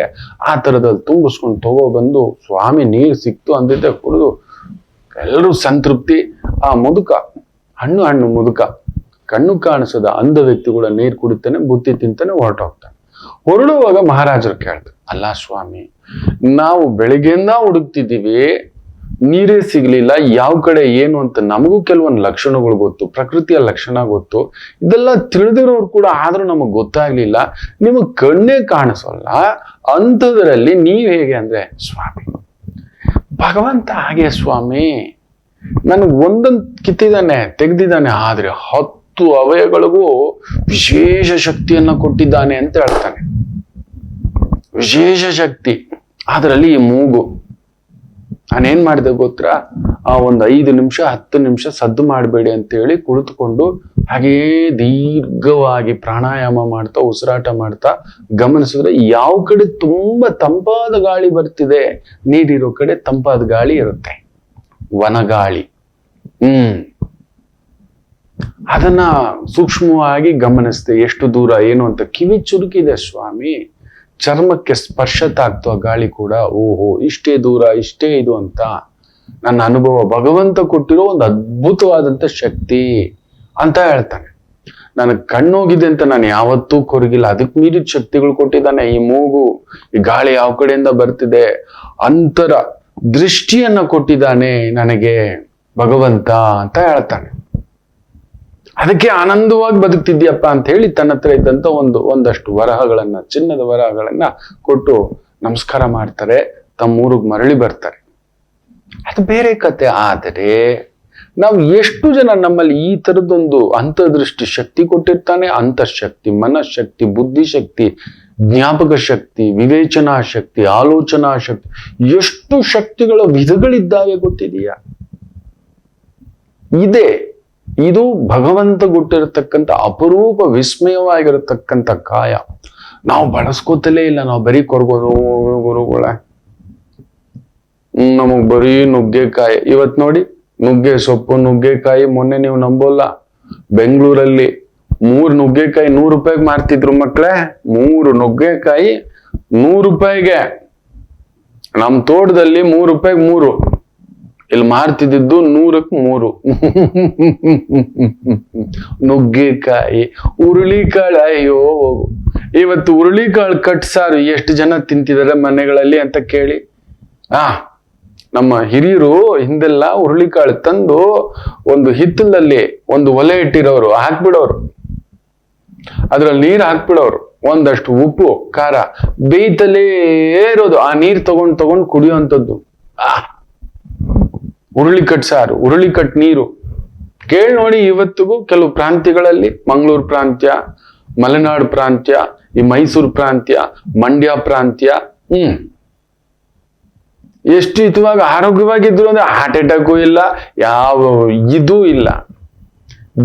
Speaker 1: ಆ ತರದಲ್ಲಿ ತುಂಬಿಸ್ಕೊಂಡು ತಗೊಬಂದು, ಸ್ವಾಮಿ ನೀರು ಸಿಕ್ತು ಅಂದಿದ್ದೆ ಕುಡಿದು ಎಲ್ಲರೂ ಸಂತೃಪ್ತಿ. ಆ ಮುದುಕ, ಹಣ್ಣು ಮುದುಕ, ಕಣ್ಣು ಕಾಣಿಸದ ಅಂಧ ವ್ಯಕ್ತಿ ಕೂಡ ನೀರು ಕುಡಿತಾನೆ, ಬುತ್ತಿ ತಿಂತಾನೆ, ಹೊರಟೋಗ್ತಾನೆ. ಹೊರಡುವಾಗ ಮಹಾರಾಜರು ಕೇಳ್ತಾರೆ, ಅಲ್ಲ ಸ್ವಾಮಿ, ನಾವು ಬೆಳಿಗ್ಗೆಯಿಂದ ಹುಡುಕ್ತಿದ್ದೀವಿ, ನೀರೇ ಸಿಗ್ಲಿಲ್ಲ, ಯಾವ ಕಡೆ ಏನು ಅಂತ ನಮಗೂ ಕೆಲವೊಂದು ಲಕ್ಷಣಗಳು ಗೊತ್ತು, ಪ್ರಕೃತಿಯ ಲಕ್ಷಣ ಗೊತ್ತು, ಇದೆಲ್ಲ ತಿಳಿದಿರೋರು ಕೂಡ, ಆದ್ರೂ ನಮಗ್ ಗೊತ್ತಾಗ್ಲಿಲ್ಲ, ನಿಮಗ್ ಕಣ್ಣೇ ಕಾಣಿಸೋಲ್ಲ, ಅಂಥದ್ರಲ್ಲಿ ನೀವ್ ಹೇಗೆ ಅಂದ್ರೆ, ಸ್ವಾಮಿ ಭಗವಂತ ಹಾಗೆ ಸ್ವಾಮಿ, ನನಗ್ ಒಂದೊಂದು ಕಿತ್ತಿದ್ದಾನೆ, ತೆಗ್ದಿದ್ದಾನೆ, ಆದ್ರೆ 10 ಅವಯವಗಳಿಗೂ ವಿಶೇಷ ಶಕ್ತಿಯನ್ನ ಕೊಟ್ಟಿದ್ದಾನೆ ಅಂತ ಹೇಳ್ತಾನೆ. ವಿಶೇಷ ಶಕ್ತಿ. ಅದರಲ್ಲಿ ಈ ಮೂಗು. ನಾನೇನ್ ಮಾಡಿದೆ ಗೊತ್ತಾ, ಆ ಒಂದು 5 ನಿಮಿಷ 10 ನಿಮಿಷ ಸದ್ದು ಮಾಡಬೇಡಿ ಅಂತ ಹೇಳಿ ಕುಳಿತುಕೊಂಡು ಹಾಗೇ ದೀರ್ಘವಾಗಿ ಪ್ರಾಣಾಯಾಮ ಮಾಡ್ತಾ, ಉಸಿರಾಟ ಮಾಡ್ತಾ ಗಮನಿಸಿದ್ರೆ ಯಾವ ಕಡೆ ತುಂಬಾ ತಂಪಾದ ಗಾಳಿ ಬರ್ತಿದೆ, ನೀರಿರೋ ಕಡೆ ತಂಪಾದ ಗಾಳಿ ಇರುತ್ತೆ, ವನಗಾಳಿ. ಅದನ್ನ ಸೂಕ್ಷ್ಮವಾಗಿ ಗಮನಿಸ್ದೆ, ಎಷ್ಟು ದೂರ ಏನು ಅಂತ. ಕಿವಿ ಚುರುಕಿದೆ ಸ್ವಾಮಿ, ಚರ್ಮಕ್ಕೆ ಸ್ಪರ್ಶ ತಾಗ್ತು ಆ ಗಾಳಿ ಕೂಡ. ಓಹೋ, ಇಷ್ಟೇ ದೂರ, ಇಷ್ಟೇ ಇದು ಅಂತ ನನ್ನ ಅನುಭವ, ಭಗವಂತ ಕೊಟ್ಟಿರೋ ಒಂದು ಅದ್ಭುತವಾದಂತ ಶಕ್ತಿ ಅಂತ ಹೇಳ್ತಾನೆ. ನನಗೆ ಕಣ್ಣೋಗಿದೆ ಅಂತ ನಾನು ಯಾವತ್ತೂ ಕೊರಗಿಲ್ಲ, ಅದಕ್ಕೆ ಮೀರಿದ ಶಕ್ತಿಗಳು ಕೊಟ್ಟಿದ್ದಾನೆ. ಈ ಮೂಗು, ಈ ಗಾಳಿ ಯಾವ ಕಡೆಯಿಂದ ಬರ್ತಿದೆ, ಅಂತರ ದೃಷ್ಟಿಯನ್ನ ಕೊಟ್ಟಿದ್ದಾನೆ ನನಗೆ ಭಗವಂತ ಅಂತ ಹೇಳ್ತಾನೆ. ಅದಕ್ಕೆ ಆನಂದವಾಗಿ ಬದುಕ್ತಿದ್ಯಪ್ಪ ಅಂತ ಹೇಳಿ ತನ್ನ ಹತ್ರ ಇದ್ದಂತ ಒಂದಷ್ಟು ವರಹಗಳನ್ನ, ಚಿನ್ನದ ವರಹಗಳನ್ನ ಕೊಟ್ಟು ನಮಸ್ಕಾರ ಮಾಡ್ತಾರೆ, ತಮ್ಮ ಊರಿಗೆ ಮರಳಿ ಬರ್ತಾರೆ. ಅದು ಬೇರೆ ಕತೆ. ಆದರೆ ನಾವು ಎಷ್ಟು ಜನ ನಮ್ಮಲ್ಲಿ ಈ ತರದೊಂದು ಅಂತರ್ದೃಷ್ಟಿ ಶಕ್ತಿ ಕೊಟ್ಟಿರ್ತಾನೆ, ಅಂತಃಶಕ್ತಿ, ಮನಃಶಕ್ತಿ, ಬುದ್ಧಿಶಕ್ತಿ, ಜ್ಞಾಪಕ ಶಕ್ತಿ, ವಿವೇಚನಾ ಶಕ್ತಿ, ಆಲೋಚನಾ ಶಕ್ತಿ, ಎಷ್ಟು ಶಕ್ತಿಗಳ ವಿಧಗಳಿದ್ದಾವೆ ಗೊತ್ತಿದೆಯಾ? ಇದು ಭಗವಂತ ಕೊಟ್ಟಿರತಕ್ಕಂಥ ಅಪರೂಪ ವಿಸ್ಮಯವಾಗಿರತಕ್ಕಂಥ ಕಾಯ. ನಾವು ಬಳಸ್ಕೋತಲೇ ಇಲ್ಲ, ನಾವು ಬರೀ ಕೊರಗೋದು ಗುರುಗಳ. ನಮಗ್ ಬರೀ ನುಗ್ಗೆಕಾಯಿ. ಇವತ್ ನೋಡಿ ನುಗ್ಗೆ ಸೊಪ್ಪು, ನುಗ್ಗೆಕಾಯಿ. ಮೊನ್ನೆ ನೀವು ನಂಬೋಲ್ಲ, ಬೆಂಗಳೂರಲ್ಲಿ 3 ನುಗ್ಗೆಕಾಯಿ 100 ರೂಪಾಯಿಗೆ ಮಾರ್ತಿದ್ರು ಮಕ್ಳೇ. 3 ನುಗ್ಗೆಕಾಯಿ 100 ರೂಪಾಯಿಗೆ. ನಮ್ ತೋಟದಲ್ಲಿ 3 ರೂಪಾಯಿಗೆ 3, ಇಲ್ಲಿ ಮಾರ್ತಿದ್ದು 100ಕ್ಕೆ 3. ನುಗ್ಗೆಕಾಯಿ, ಹುರುಳಿಕಾಳು. ಅಯ್ಯೋ ಹೋಗು. ಇವತ್ತು ಹುರುಳಿಕಾಳು ಕಟ್ಸಾರು ಎಷ್ಟು ಜನ ತಿಂತಿದ್ದಾರೆ ಮನೆಗಳಲ್ಲಿ ಅಂತ ಕೇಳಿ. ನಮ್ಮ ಹಿರಿಯರು ಹಿಂದೆಲ್ಲ ಹುರುಳಿಕಾಳು ತಂದು ಒಂದು ಹಿತ್ತಲಲ್ಲಿ ಒಂದು ಒಲೆ ಇಟ್ಟಿರೋರು, ಹಾಕ್ಬಿಡೋರು, ಅದ್ರಲ್ಲಿ ನೀರು ಹಾಕ್ಬಿಡೋರು, ಒಂದಷ್ಟು ಉಪ್ಪು ಖಾರ ಬೇಯ್ತಲೇ ಇರೋದು. ಆ ನೀರ್ ತಗೊಂಡ್ ಕುಡಿಯುವಂಥದ್ದು. ಹುರುಳಿಕಟ್ ಸಾರು, ಹುರುಳಿಕಟ್ ನೀರು. ಕೇಳಿ ನೋಡಿ, ಇವತ್ತಿಗೂ ಕೆಲವು ಪ್ರಾಂತ್ಯಗಳಲ್ಲಿ, ಮಂಗಳೂರು ಪ್ರಾಂತ್ಯ, ಮಲೆನಾಡು ಪ್ರಾಂತ್ಯ, ಈ ಮೈಸೂರು ಪ್ರಾಂತ್ಯ, ಮಂಡ್ಯ ಪ್ರಾಂತ್ಯ, ಎಷ್ಟು ಹಿತವಾಗಿ ಆರೋಗ್ಯವಾಗಿದ್ರು ಅಂದ್ರೆ ಹಾರ್ಟ್ ಅಟ್ಯಾಕು ಇಲ್ಲ, ಯಾವ ಇದೂ ಇಲ್ಲ.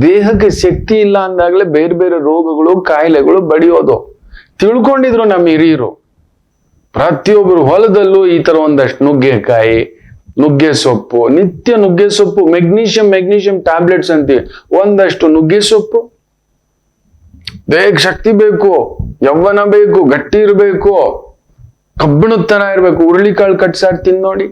Speaker 1: ದೇಹಕ್ಕೆ ಶಕ್ತಿ ಇಲ್ಲ ಅಂದಾಗಲೇ ಬೇರೆ ಬೇರೆ ರೋಗಗಳು, ಕಾಯಿಲೆಗಳು ಬಡಿಯೋದು. ತಿಳ್ಕೊಂಡಿದ್ರು ನಮ್ಮ ಹಿರಿಯರು. ಪ್ರತಿಯೊಬ್ಬರು ಹೊಲದಲ್ಲೂ ಈ ತರ ಒಂದಷ್ಟು ನುಗ್ಗೆಕಾಯಿ, ನುಗ್ಗೆ ಸೊಪ್ಪು, ನಿತ್ಯ ನುಗ್ಗೆ ಸೊಪ್ಪು, ಮೆಗ್ನೀಷಿಯಂ ಟ್ಯಾಬ್ಲೆಟ್ಸ್ ಅಂತೀವಿ. ಒಂದಷ್ಟು ನುಗ್ಗೆ ಸೊಪ್ಪು. ದೇಹಕ್ಕೆ ಶಕ್ತಿ ಬೇಕು, ಯೌವನ ಬೇಕು, ಗಟ್ಟಿ ಇರಬೇಕು, ಕಬ್ಬಿಣದ ತರ ಇರ್ಬೇಕು. ಹುರುಳಿಕಾಳು ಕಟ್ಸಾಡ್ ತಿನ್ನೋಡಿ.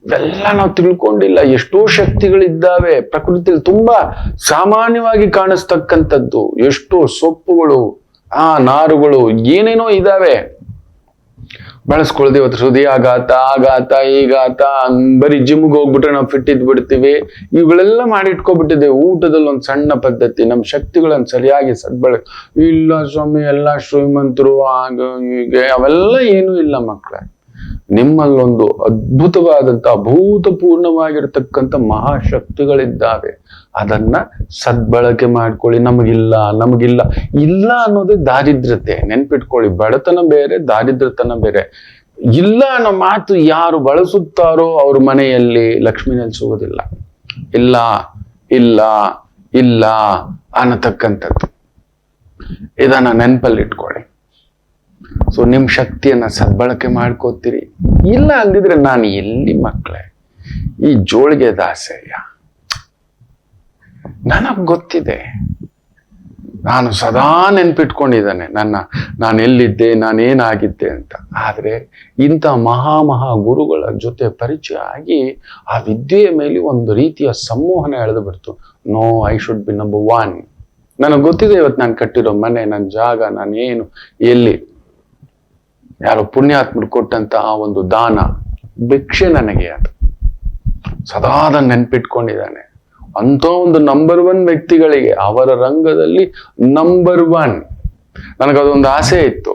Speaker 1: ಇವೆಲ್ಲ ನಾವು ತಿಳ್ಕೊಂಡಿಲ್ಲ. ಎಷ್ಟೋ ಶಕ್ತಿಗಳಿದ್ದಾವೆ ಪ್ರಕೃತಿಯಲ್ಲಿ, ತುಂಬಾ ಸಾಮಾನ್ಯವಾಗಿ ಕಾಣಿಸ್ತಕ್ಕಂಥದ್ದು. ಎಷ್ಟೋ ಸೊಪ್ಪುಗಳು, ನಾರುಗಳು, ಏನೇನೋ ಇದಾವೆ. ಬಳಸ್ಕೊಳ್ದೆ ಇವತ್ತು ಹೃದಯಾಘಾತ, ಆಘಾತ, ಈಗಾತ, ಬರೀ ಜಿಮ್ಗೆ ಹೋಗ್ಬಿಟ್ರೆ ನಾವು ಫಿಟ್ ಇದ್ಬಿಡ್ತೀವಿ. ಇವುಗಳೆಲ್ಲ ಮಾಡಿಟ್ಕೊಬಿಟ್ಟಿದೆ. ಊಟದಲ್ಲಿ ಒಂದು ಸಣ್ಣ ಪದ್ಧತಿ, ನಮ್ಮ ಶಕ್ತಿಗಳನ್ನು ಸರಿಯಾಗಿ ಸದ್ಬಳಕೆ ಇಲ್ಲ ಸ್ವಾಮಿ. ಎಲ್ಲ ಶ್ರೀಮಂತರು ಆಗ ಹೀಗೆ ಅವೆಲ್ಲ ಏನೂ ಇಲ್ಲ ಮಕ್ಕಳೇ. ನಿಮ್ಮಲ್ಲೊಂದು ಅದ್ಭುತವಾದಂತ, ಅಭೂತಪೂರ್ಣವಾಗಿರ್ತಕ್ಕಂಥ ಮಹಾಶಕ್ತಿಗಳಿದ್ದಾವೆ. ಅದನ್ನ ಸದ್ಬಳಕೆ ಮಾಡ್ಕೊಳ್ಳಿ. ನಮಗಿಲ್ಲ ಇಲ್ಲ ಅನ್ನೋದೇ ದಾರಿದ್ರ್ಯತೆ. ನೆನ್ಪಿಟ್ಕೊಳ್ಳಿ, ಬಡತನ ಬೇರೆ, ದಾರಿದ್ರ್ಯತನ ಬೇರೆ. ಇಲ್ಲ ಅನ್ನೋ ಮಾತು ಯಾರು ಬಳಸುತ್ತಾರೋ ಅವ್ರ ಮನೆಯಲ್ಲಿ ಲಕ್ಷ್ಮಿ ನೆಲೆಸುವುದಿಲ್ಲ. ಇಲ್ಲ ಇಲ್ಲ ಇಲ್ಲ ಅನ್ನತಕ್ಕಂಥದ್ದು. ಇದನ್ನ ನೆನಪಲ್ಲಿ ಇಟ್ಕೊಳ್ಳಿ. ಸೊ ನಿಮ್ ಶಕ್ತಿಯನ್ನ ಸದ್ಬಳಕೆ ಮಾಡ್ಕೋತೀರಿ. ಇಲ್ಲ ಅಂದಿದ್ರೆ ನಾನು ಎಲ್ಲಿ ಮಕ್ಕಳೇ ಈ ಜೋಳಿಗೆ ದಾಸಯ್ಯ. ನನಗ್ ಗೊತ್ತಿದೆ, ನಾನು ಸದಾ ನೆನ್ಪಿಟ್ಕೊಂಡಿದ್ದಾನೆ ನಾನು ಎಲ್ಲಿದ್ದೆ, ನಾನೇನಾಗಿದ್ದೆ ಅಂತ. ಆದ್ರೆ ಇಂಥ ಮಹಾ ಗುರುಗಳ ಜೊತೆ ಪರಿಚಯ ಆಗಿ ಆ ವಿದ್ಯೆಯ ಮೇಲೆ ಒಂದು ರೀತಿಯ ಸಂಮೋಹನ ಎಳೆದು ಬಿಡ್ತು. No, I should be number 1. ನನಗೆ ಗೊತ್ತಿದೆ ಇವತ್ತು ನಾನು ಕಟ್ಟಿರೋ ಮನೆ, ನನ್ನ ಜಾಗ, ನಾನೇನು, ಎಲ್ಲಿ, ಯಾರೋ ಪುಣ್ಯಾತ್ಮರು ಕೊಟ್ಟಂತ ಆ ಒಂದು ದಾನ, ಭಿಕ್ಷೆ ನನಗೆ. ಅದು ಸದಾ ಅದನ್ನು ನೆನ್ಪಿಟ್ಕೊಂಡಿದ್ದಾನೆ. ಅಂತ ಒಂದು ನಂಬರ್ 1 ವ್ಯಕ್ತಿಗಳಿಗೆ, ಅವರ ರಂಗದಲ್ಲಿ ನಂಬರ್ 1. ನನಗದೊಂದು ಆಸೆ ಇತ್ತು,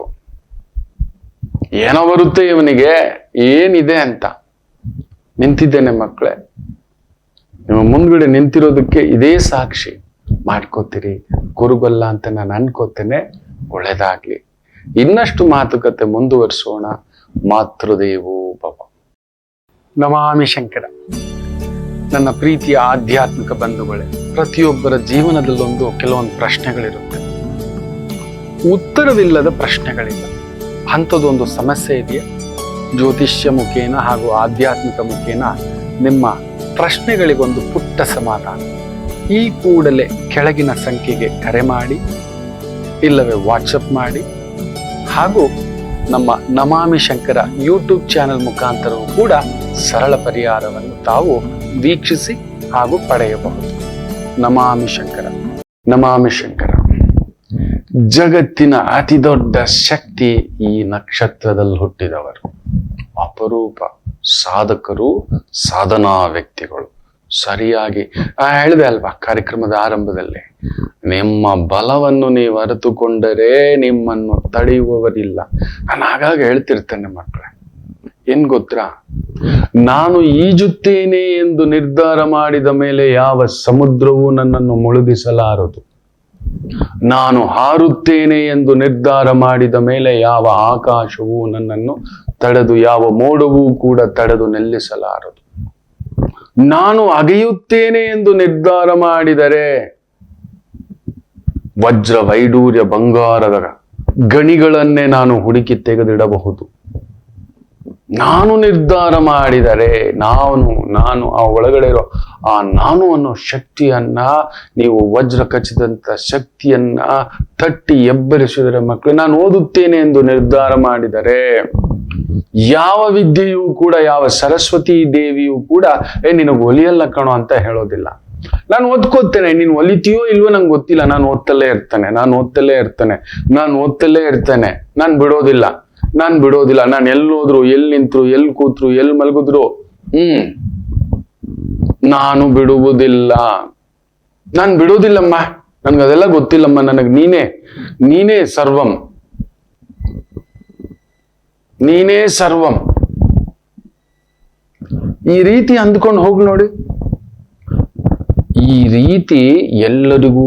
Speaker 1: ಏನೋ ಬರುತ್ತೆ ಇವನಿಗೆ, ಏನಿದೆ ಅಂತ. ನಿಂತಿದ್ದೇನೆ ಮಕ್ಕಳೇ, ನಿಮ್ಮ ಮುಂದ್ಗಡೆ ನಿಂತಿರೋದಕ್ಕೆ ಇದೇ ಸಾಕ್ಷಿ. ಮಾಡ್ಕೋತೀರಿ, ಗುರುಬಲ್ಲ ಅಂತ ನಾನು ಅನ್ಕೋತೇನೆ. ಒಳ್ಳೇದಾಗ್ಲಿ. ಇನ್ನಷ್ಟು ಮಾತುಕತೆ ಮುಂದುವರಿಸೋಣ. ಮಾತೃದೇವೋ ಭವ. ನಮಾಮಿ ಶಂಕರ. ನನ್ನ ಪ್ರೀತಿಯ ಆಧ್ಯಾತ್ಮಿಕ ಬಂಧುಗಳೇ, ಪ್ರತಿಯೊಬ್ಬರ ಜೀವನದಲ್ಲೊಂದು ಕೆಲವೊಂದು ಪ್ರಶ್ನೆಗಳಿರುತ್ತೆ, ಉತ್ತರವಿಲ್ಲದ ಪ್ರಶ್ನೆಗಳಿಲ್ಲ. ಅಂಥದ್ದೊಂದು ಸಮಸ್ಯೆ ಇದೆಯಾ? ಜ್ಯೋತಿಷ್ಯ ಮುಖೇನ ಹಾಗೂ ಆಧ್ಯಾತ್ಮಿಕ ಮುಖೇನ ನಿಮ್ಮ ಪ್ರಶ್ನೆಗಳಿಗೊಂದು ಪುಟ್ಟ ಸಮಾಧಾನ. ಈ ಕೂಡಲೇ ಕೆಳಗಿನ ಸಂಖ್ಯೆಗೆ ಕರೆ ಮಾಡಿ, ಇಲ್ಲವೇ ವಾಟ್ಸಪ್ ಮಾಡಿ, ಹಾಗೂ ನಮ್ಮ ನಮಾಮಿ ಶಂಕರ ಯೂಟ್ಯೂಬ್ ಚಾನೆಲ್ ಮುಖಾಂತರವೂ ಕೂಡ ಸರಳ ಪರಿಹಾರವನ್ನು ತಾವು ವೀಕ್ಷಿಸಿ ಹಾಗೂ ಪಡೆಯಬಹುದು. ನಮಾಮಿ ಶಂಕರ. ನಮಾಮಿ ಶಂಕರ. ಜಗತ್ತಿನ ಅತಿ ದೊಡ್ಡ ಶಕ್ತಿ ಈ ನಕ್ಷತ್ರದಲ್ಲಿ ಹುಟ್ಟಿದವರು. ಅಪರೂಪ ಸಾಧಕರು, ಸಾಧನಾ ವ್ಯಕ್ತಿಗಳು. ಸರಿಯಾಗಿ ಹೇಳಿದೆ ಅಲ್ವಾ ಕಾರ್ಯಕ್ರಮದ ಆರಂಭದಲ್ಲಿ, ನಿಮ್ಮ ಬಲವನ್ನು ನೀವು ಅರಿತುಕೊಂಡರೆ ನಿಮ್ಮನ್ನು ತಡೆಯುವವರಿಲ್ಲ. ನಾನು ಆಗಾಗ ಹೇಳ್ತಿರ್ತೇನೆ ಮಕ್ಕಳೇ, ಏನ್ ಗೊತ್ತಾ, ನಾನು ಈಜುತ್ತೇನೆ ಎಂದು ನಿರ್ಧಾರ ಮಾಡಿದ ಮೇಲೆ ಯಾವ ಸಮುದ್ರವೂ ನನ್ನನ್ನು ಮುಳುಗಿಸಲಾರದು. ನಾನು ಹಾರುತ್ತೇನೆ ಎಂದು ನಿರ್ಧಾರ ಮಾಡಿದ ಮೇಲೆ ಯಾವ ಆಕಾಶವೂ ನನ್ನನ್ನು ತಡೆದು, ಯಾವ ಮೋಡವೂ ಕೂಡ ತಡೆದು ನಿಲ್ಲಿಸಲಾರದು. ನಾನು ಅಗೆಯುತ್ತೇನೆ ಎಂದು ನಿರ್ಧಾರ ಮಾಡಿದರೆ ವಜ್ರ, ವೈಡೂರ್ಯ, ಬಂಗಾರದ ಗಣಿಗಳನ್ನೇ ನಾನು ಹುಡುಕಿ ತೆಗೆದಿಡಬಹುದು. ನಾನು ನಿರ್ಧಾರ ಮಾಡಿದರೆ ನಾನು ಆ ಒಳಗಡೆ ಇರೋ ಆ ನಾನು ಅನ್ನೋ ಶಕ್ತಿಯನ್ನ ನೀವು ವಜ್ರ ಖಚಿತಂತ ಶಕ್ತಿಯನ್ನ ತಟ್ಟಿ ಎಬ್ಬರಿಸಿದರೆ ಮಕ್ಕಳು, ನಾನು ಓದುತ್ತೇನೆ ಎಂದು ನಿರ್ಧಾರ ಮಾಡಿದರೆ ಯಾವ ವಿದ್ಯೆಯೂ ಕೂಡ, ಯಾವ ಸರಸ್ವತಿ ದೇವಿಯೂ ಕೂಡ ನಿನಗೆ ಒಲಿಯಲ್ಲ ಕಣೋ ಅಂತ ಹೇಳೋದಿಲ್ಲ. ನಾನು ಓದ್ಕೋತೇನೆ, ನೀನು ಒಲಿತೀಯೋ ಇಲ್ವೋ ನಂಗೆ ಗೊತ್ತಿಲ್ಲ, ನಾನು ಓದ್ತಲೇ ಇರ್ತೇನೆ, ನಾನು ಬಿಡೋದಿಲ್ಲ, ನಾನು ಎಲ್ಲೋದ್ರು, ಎಲ್ಲಿ ನಿಂತ್ರು, ಎಲ್ಲಿ ಕೂತ್ರು, ಎಲ್ಲಿ ಮಲಗಿದ್ರು ನಾನು ಬಿಡುವುದಿಲ್ಲಮ್ಮ, ನನ್ಗದೆಲ್ಲ ಗೊತ್ತಿಲ್ಲಮ್ಮ, ನನಗ್ ನೀನೇ ಸರ್ವಂ. ಈ ರೀತಿ ಅಂದ್ಕೊಂಡು ಹೋಗಿ ನೋಡಿ. ಈ ರೀತಿ ಎಲ್ಲರಿಗೂ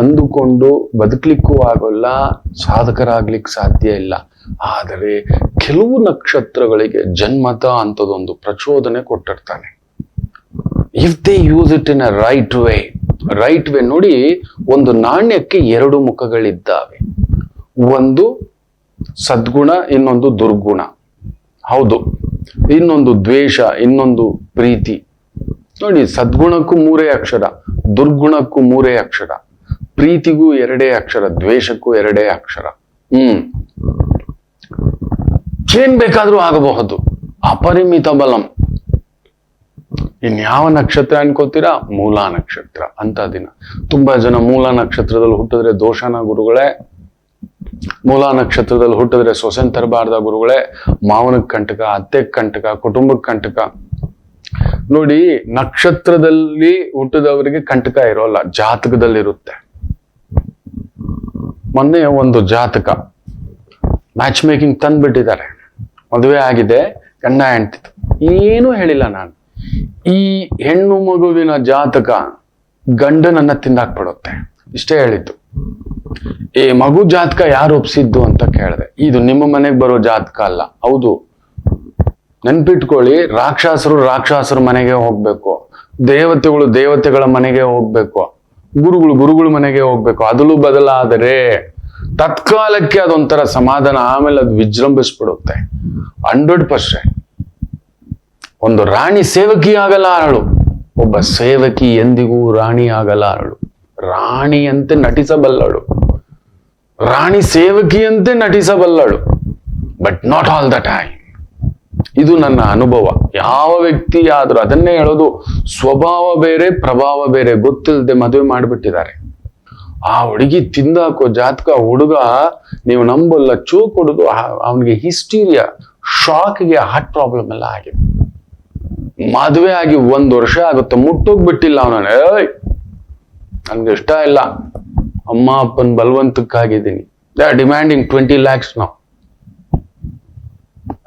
Speaker 1: ಅಂದುಕೊಂಡು ಬದುಕಲಿಕ್ಕೂ ಆಗೋಲ್ಲ, ಸಾಧಕರಾಗ್ಲಿಕ್ಕೆ ಸಾಧ್ಯ ಇಲ್ಲ. ಆದರೆ ಕೆಲವು ನಕ್ಷತ್ರಗಳಿಗೆ ಜನ್ಮತ ಅಂತದೊಂದು ಪ್ರಚೋದನೆ ಕೊಟ್ಟಿರ್ತಾನೆ. If they use it in a right way. ನೋಡಿ, ಒಂದು ನಾಣ್ಯಕ್ಕೆ ಎರಡು ಮುಖಗಳಿದ್ದಾವೆ. ಒಂದು ಸದ್ಗುಣ, ಇನ್ನೊಂದು ದುರ್ಗುಣ. ಹೌದು, ಇನ್ನೊಂದು ದ್ವೇಷ, ಇನ್ನೊಂದು ಪ್ರೀತಿ. ನೋಡಿ, ಸದ್ಗುಣಕ್ಕೂ 3 ಅಕ್ಷರ, ದುರ್ಗುಣಕ್ಕೂ 3 ಅಕ್ಷರ, ಪ್ರೀತಿಗೂ 2 ಅಕ್ಷರ, ದ್ವೇಷಕ್ಕೂ 2 ಅಕ್ಷರ. ಏನ್ ಬೇಕಾದ್ರೂ ಆಗಬಹುದು. ಅಪರಿಮಿತ ಬಲಂ. ಇನ್ಯಾವ ನಕ್ಷತ್ರ ಅನ್ಕೋತೀರಾ? ಮೂಲ ನಕ್ಷತ್ರ ಅಂತ ದಿನ. ತುಂಬಾ ಜನ ಮೂಲ ನಕ್ಷತ್ರದಲ್ಲಿ ಹುಟ್ಟಿದ್ರೆ ದೋಷನ ಗುರುಗಳೇ, ಮೂಲ ನಕ್ಷತ್ರದಲ್ಲಿ ಹುಟ್ಟಿದ್ರೆ ಸೊಸೆನ್ ತರಬಾರ್ದ ಗುರುಗಳೇ, ಮಾವನಕ್ ಕಂಟಕ, ಅತ್ತೆಗ್ ಕಂಟಕ, ಕುಟುಂಬಕ್ಕೆ ಕಂಟಕ. ನೋಡಿ, ನಕ್ಷತ್ರದಲ್ಲಿ ಹುಟ್ಟಿದವರಿಗೆ ಕಂಟಕ ಇರೋಲ್ಲ, ಜಾತಕದಲ್ಲಿರುತ್ತೆ. ಮೊನ್ನೆ ಒಂದು ಜಾತಕ ಮ್ಯಾಚ್ ಮೇಕಿಂಗ್ ತಂದ್ಬಿಟ್ಟಿದ್ದಾರೆ. ಮದುವೆ ಆಗಿದೆ, ಗಂಡ ಹೆಂಡ್ತಿ, ಏನೂ ಹೇಳಿಲ್ಲ ನಾನು. ಈ ಹೆಣ್ಣು ಮಗುವಿನ ಜಾತಕ ಗಂಡನನ್ನ ತಿಂದಾಕ್ಬಿಡುತ್ತೆ, ಇಷ್ಟೇ ಹೇಳಿದ್ದು. ಮಗು ಜಾತಕ ಯಾರು ಒಪ್ಸಿದ್ದು ಅಂತ ಕೇಳಿದೆ. ಇದು ನಿಮ್ಮ ಮನೆಗೆ ಬರೋ ಜಾತಕ ಅಲ್ಲ. ಹೌದು, ನೆನ್ಪಿಟ್ಕೊಳ್ಳಿ, ರಾಕ್ಷಸರು ಮನೆಗೆ ಹೋಗ್ಬೇಕು, ದೇವತೆಗಳ ಮನೆಗೆ ಹೋಗ್ಬೇಕು, ಗುರುಗಳ ಮನೆಗೆ ಹೋಗ್ಬೇಕು. ಅದಲು ಬದಲಾದರೆ ತತ್ಕಾಲಕ್ಕೆ ಅದೊಂಥರ ಸಮಾಧಾನ, ಆಮೇಲೆ ಅದು ವಿಜೃಂಭಿಸ್ಬಿಡುತ್ತೆ 100%. ಒಂದು ರಾಣಿ ಸೇವಕಿ ಆಗಲಾರಳು, ಒಬ್ಬ ಸೇವಕಿ ಎಂದಿಗೂ ರಾಣಿ ಆಗಲಾರಳು. ರಾಣಿಯಂತೆ ನಟಿಸಬಲ್ಲಳು, ರಾಣಿ ಸೇವಕಿಯಂತೆ ನಟಿಸಬಲ್ಲಳು, but not all the time. ಇದು ನನ್ನ ಅನುಭವ. ಯಾವ ವ್ಯಕ್ತಿ ಆದ್ರೂ ಅದನ್ನೇ ಹೇಳೋದು, ಸ್ವಭಾವ ಬೇರೆ ಪ್ರಭಾವ ಬೇರೆ ಗೊತ್ತಿಲ್ಲದೆ ಮದುವೆ ಮಾಡಿಬಿಟ್ಟಿದ್ದಾರೆ. ಆ ಹುಡುಗಿ ತಿಂದಾಕೋ ಜಾತಕ ಹುಡುಗ, ನೀವು ನಂಬಲ್ಲ, ಚೂಕ್ ಹೊಡೆದು ಅವನಿಗೆ ಹಿಸ್ಟೀರಿಯಾ, ಶಾಕ್ಗೆ ಹಾರ್ಟ್ ಪ್ರಾಬ್ಲಮ್ ಎಲ್ಲ ಆಗಿದೆ. ಮದುವೆ ಆಗಿ 1 ವರ್ಷ ಆಗುತ್ತೆ, ಮುಟ್ಟೋಗ್ಬಿಟ್ಟಿಲ್ಲ ಅವನ. ನನ್ಗೆ ಇಷ್ಟ ಇಲ್ಲ, ಅಮ್ಮ ಅಪ್ಪನ ಬಲವಂತಕ್ಕಾಗಿದ್ದೀನಿ, ಡಿಮ್ಯಾಂಡಿಂಗ್ 20 lakhs ನಾವು.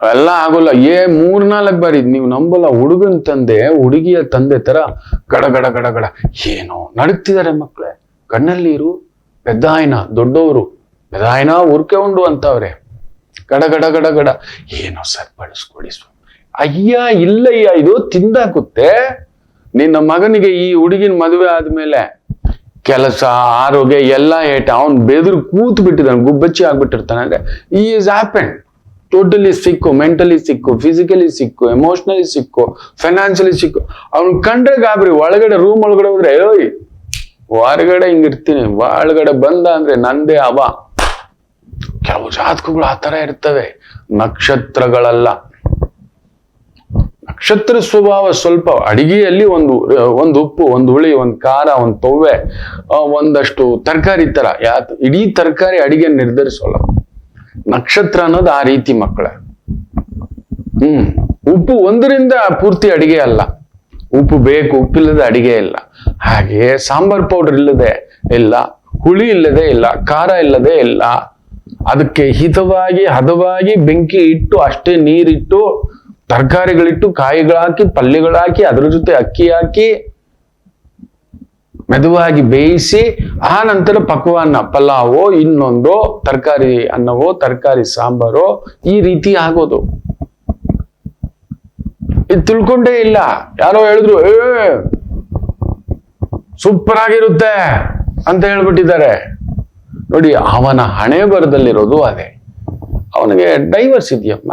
Speaker 1: ಅವೆಲ್ಲ ಆಗೋಲ್ಲ. 3-4 ಬಾರಿ ನೀವು ನಂಬಲ್ಲ, ಹುಡುಗನ ತಂದೆ ಹುಡುಗಿಯ ತಂದೆ ತರ ಗಡ ಗಡ ಗಡ ಗಡ ಏನೋ ನಡುಕ್ತಿದ್ದಾರೆ ಮಕ್ಕಳೇ. ಕಣ್ಣಲ್ಲಿ ಇರು, ಪೆದ್ದಾಯನ ದೊಡ್ಡವರು, ಪೆದ್ದಾಯನ ಉರ್ಕೆ ಉಂಡು ಅಂತವ್ರೆ, ಗಡ ಗಡ ಗಡ ಗಡ ಏನೋ ಸರಿಪಡಿಸ್ಕೊಡಿ ಸ್ವಾಮಿ. ಅಯ್ಯ ಇಲ್ಲಯ್ಯ, ಇದು ತಿಂದಾಕುತ್ತೆ. ನಿನ್ನ ಮಗನಿಗೆ ಈ ಹುಡುಗಿನ ಮದುವೆ ಆದ್ಮೇಲೆ ಕೆಲಸ, ಆರೋಗ್ಯ ಎಲ್ಲ ಏಟ, ಅವನ್ ಬೆದರು ಕೂತ್ ಬಿಟ್ಟಿದ್ದಾನೆ, ಗುಬ್ಬಚ್ಚಿ ಆಗ್ಬಿಟ್ಟಿರ್ತಾನೆ. ಅಂದ್ರೆ ಈ ಈಸ್ ಹ್ಯಾಪೆಂಡ್. ಟೋಟಲಿ ಸಿಕ್ಕು, ಮೆಂಟಲಿ ಸಿಕ್ಕು, ಫಿಸಿಕಲಿ ಸಿಕ್ಕು, ಎಮೋಷನಲಿ ಸಿಕ್ಕು, ಫೈನಾನ್ಷಿಯಲಿ ಸಿಕ್ಕು. ಅವ್ನ್ ಕಂಡ್ರೆ ಗಾಬರಿ. ಒಳಗಡೆ ರೂಮ್ ಒಳಗಡೆ ಹೋದ್ರೆ ಹೊರಗಡೆ ಹಿಂಗಿರ್ತೀನಿ, ಒಳಗಡೆ ಬಂದ ಅಂದ್ರೆ ನಂದೇ ಅವ. ಕೆಲವು ಜಾತಕಗಳು ಆ ತರ ಇರ್ತವೆ, ನಕ್ಷತ್ರಗಳಲ್ಲ. ನಕ್ಷತ್ರ ಸ್ವಭಾವ ಸ್ವಲ್ಪ ಅಡಿಗೆಯಲ್ಲಿ ಒಂದು ಉಪ್ಪು, ಒಂದು ಹುಳಿ, ಒಂದು ಖಾರ, ಒಂದು ತೊವ್ವೆ, ಒಂದಷ್ಟು ತರಕಾರಿ ತರ, ಇಡೀ ತರಕಾರಿ ಅಡಿಗೆ ನಿರ್ಧರಿಸೋಲ್ಲ. ನಕ್ಷತ್ರ ಅನ್ನೋದು ಆ ರೀತಿ ಮಕ್ಕಳೇ. ಉಪ್ಪು ಒಂದರಿಂದ ಪೂರ್ತಿ ಅಡಿಗೆ ಅಲ್ಲ, ಉಪ್ಪು ಬೇಕು, ಉಪ್ಪಿಲ್ಲದೆ ಅಡಿಗೆ ಇಲ್ಲ. ಹಾಗೆ ಸಾಂಬಾರ್ ಪೌಡರ್ ಇಲ್ಲದೆ ಇಲ್ಲ, ಹುಳಿ ಇಲ್ಲದೆ ಇಲ್ಲ, ಖಾರ ಇಲ್ಲದೆ ಇಲ್ಲ. ಅದಕ್ಕೆ ಹದವಾಗಿ ಬೆಂಕಿ ಇಟ್ಟು, ಅಷ್ಟೇ ನೀರಿಟ್ಟು, ತರಕಾರಿಗಳಿಟ್ಟು, ಕಾಯಿಗಳಾಕಿ, ಪಲ್ಯಗಳಾಕಿ, ಅದ್ರ ಜೊತೆ ಅಕ್ಕಿ ಹಾಕಿ ಮೆದುವಾಗಿ ಬೇಯಿಸಿ, ಆ ನಂತರ ಪಕ್ವಾನ್ನ, ಪಲಾವೋ, ಇನ್ನೊಂದು ತರಕಾರಿ ಅನ್ನವೋ, ತರಕಾರಿ ಸಾಂಬಾರೋ, ಈ ರೀತಿ ಆಗೋದು. ಇದು ತಿಳ್ಕೊಂಡೇ ಇಲ್ಲ. ಯಾರೋ ಹೇಳಿದ್ರು ಸೂಪರ್ ಆಗಿರುತ್ತೆ ಅಂತ ಹೇಳ್ಬಿಟ್ಟಿದ್ದಾರೆ. ನೋಡಿ, ಅವನ ಹಣೆ ಬರದಲ್ಲಿರೋದು ಅದೇ. ಅವನಿಗೆ ಡೈವರ್ಸ್ ಇದೆಯಮ್ಮ,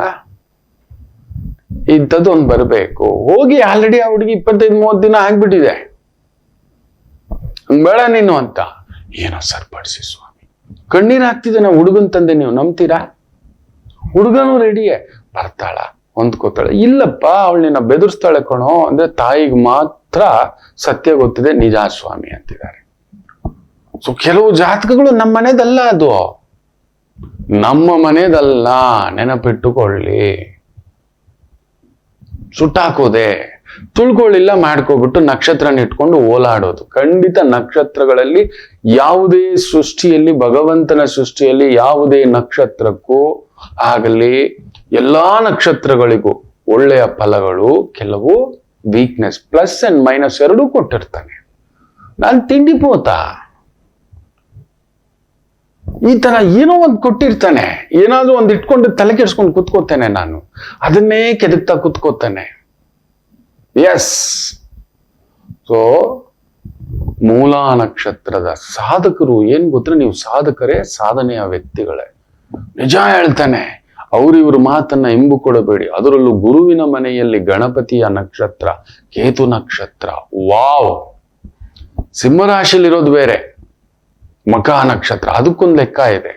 Speaker 1: ಇಂಥದ್ದೊಂದು ಬರಬೇಕು. ಹೋಗಿ ಆಲ್ರೆಡಿ ಆ ಹುಡುಗಿ 25-30 ದಿನ ಆಗ್ಬಿಟ್ಟಿದೆ, ಬೇಡ ನೀನು ಅಂತ. ಏನೋ ಸರಿಪಡಿಸಿ ಸ್ವಾಮಿ, ಕಣ್ಣೀರ್ ಹಾಕ್ತಿದ್ದಾನೆ ಹುಡುಗನ್ ತಂದೆ, ನೀವು ನಂಬ್ತೀರಾ? ಹುಡುಗನೂ ರೆಡಿಯೇ, ಬರ್ತಾಳ, ಹೊಂದ್ಕೋತಾಳೆ. ಇಲ್ಲಪ್ಪ, ಅವಳು ನಿನ್ನ ಬೆದರ್ಸ್ತಾಳೆ ಕಣೋ ಅಂದ್ರೆ ತಾಯಿಗೆ ಮಾತ್ರ ಸತ್ಯ ಗೊತ್ತಿದೆ, ನಿಜ ಸ್ವಾಮಿ ಅಂತಿದ್ದಾರೆ. ಸೊ ಕೆಲವು ಜಾತಕಗಳು ನಮ್ಮ ಮನೆದಲ್ಲ, ಅದು ನಮ್ಮ ಮನೆದಲ್ಲ, ನೆನಪಿಟ್ಟುಕೊಳ್ಳಿ. ಸುಟ್ಟಾಕೋದೆ, ತುಳ್ಕೊಳ್ಳಿಲ್ಲ ಮಾಡ್ಕೋಬಿಟ್ಟು ನಕ್ಷತ್ರನ ಇಟ್ಕೊಂಡು ಓಲಾಡೋದು. ಖಂಡಿತ ನಕ್ಷತ್ರಗಳಲ್ಲಿ ಯಾವುದೇ ಸೃಷ್ಟಿಯಲ್ಲಿ, ಭಗವಂತನ ಸೃಷ್ಟಿಯಲ್ಲಿ ಯಾವುದೇ ನಕ್ಷತ್ರಕ್ಕೂ ಆಗಲಿ, ಎಲ್ಲಾ ನಕ್ಷತ್ರಗಳಿಗೂ ಒಳ್ಳೆಯ ಫಲಗಳು, ಕೆಲವು ವೀಕ್ನೆಸ್, ಪ್ಲಸ್ ಅಂಡ್ ಮೈನಸ್ ಎರಡೂ ಕೊಟ್ಟಿರ್ತಾನೆ. ನಾನು ತಿಂಡಿ ಪೋತ ಈ ತರ ಏನೋ ಒಂದು ಕೊಟ್ಟಿರ್ತಾನೆ, ಏನಾದ್ರೂ ಒಂದು ಇಟ್ಕೊಂಡು ತಲೆ ಕೆಡ್ಸ್ಕೊಂಡು ಕುತ್ಕೋತೇನೆ ನಾನು, ಅದನ್ನೇ ಕೆದಕ್ತಾ ಕುತ್ಕೋತಾನೆ. ಎಸ್. ಸೊ ಮೂಲಾ ನಕ್ಷತ್ರದ ಸಾಧಕರು ಏನ್ ಗೊತ್ತಾ, ನೀವು ಸಾಧಕರೇ, ಸಾಧನೆಯ ವ್ಯಕ್ತಿಗಳೇ. ನಿಜ ಹೇಳ್ತಾನೆ, ಅವ್ರಿವ್ರ ಮಾತನ್ನ ಇಂಬು ಕೊಡಬೇಡಿ. ಅದರಲ್ಲೂ ಗುರುವಿನ ಮನೆಯಲ್ಲಿ ಗಣಪತಿಯ ನಕ್ಷತ್ರ, ಕೇತು ನಕ್ಷತ್ರ, ವಾವ್. ಸಿಂಹರಾಶಿಯಲ್ಲಿರೋದು ಬೇರೆ, ಮಖ ನಕ್ಷತ್ರ, ಅದಕ್ಕೊಂದು ಲೆಕ್ಕ ಇದೆ.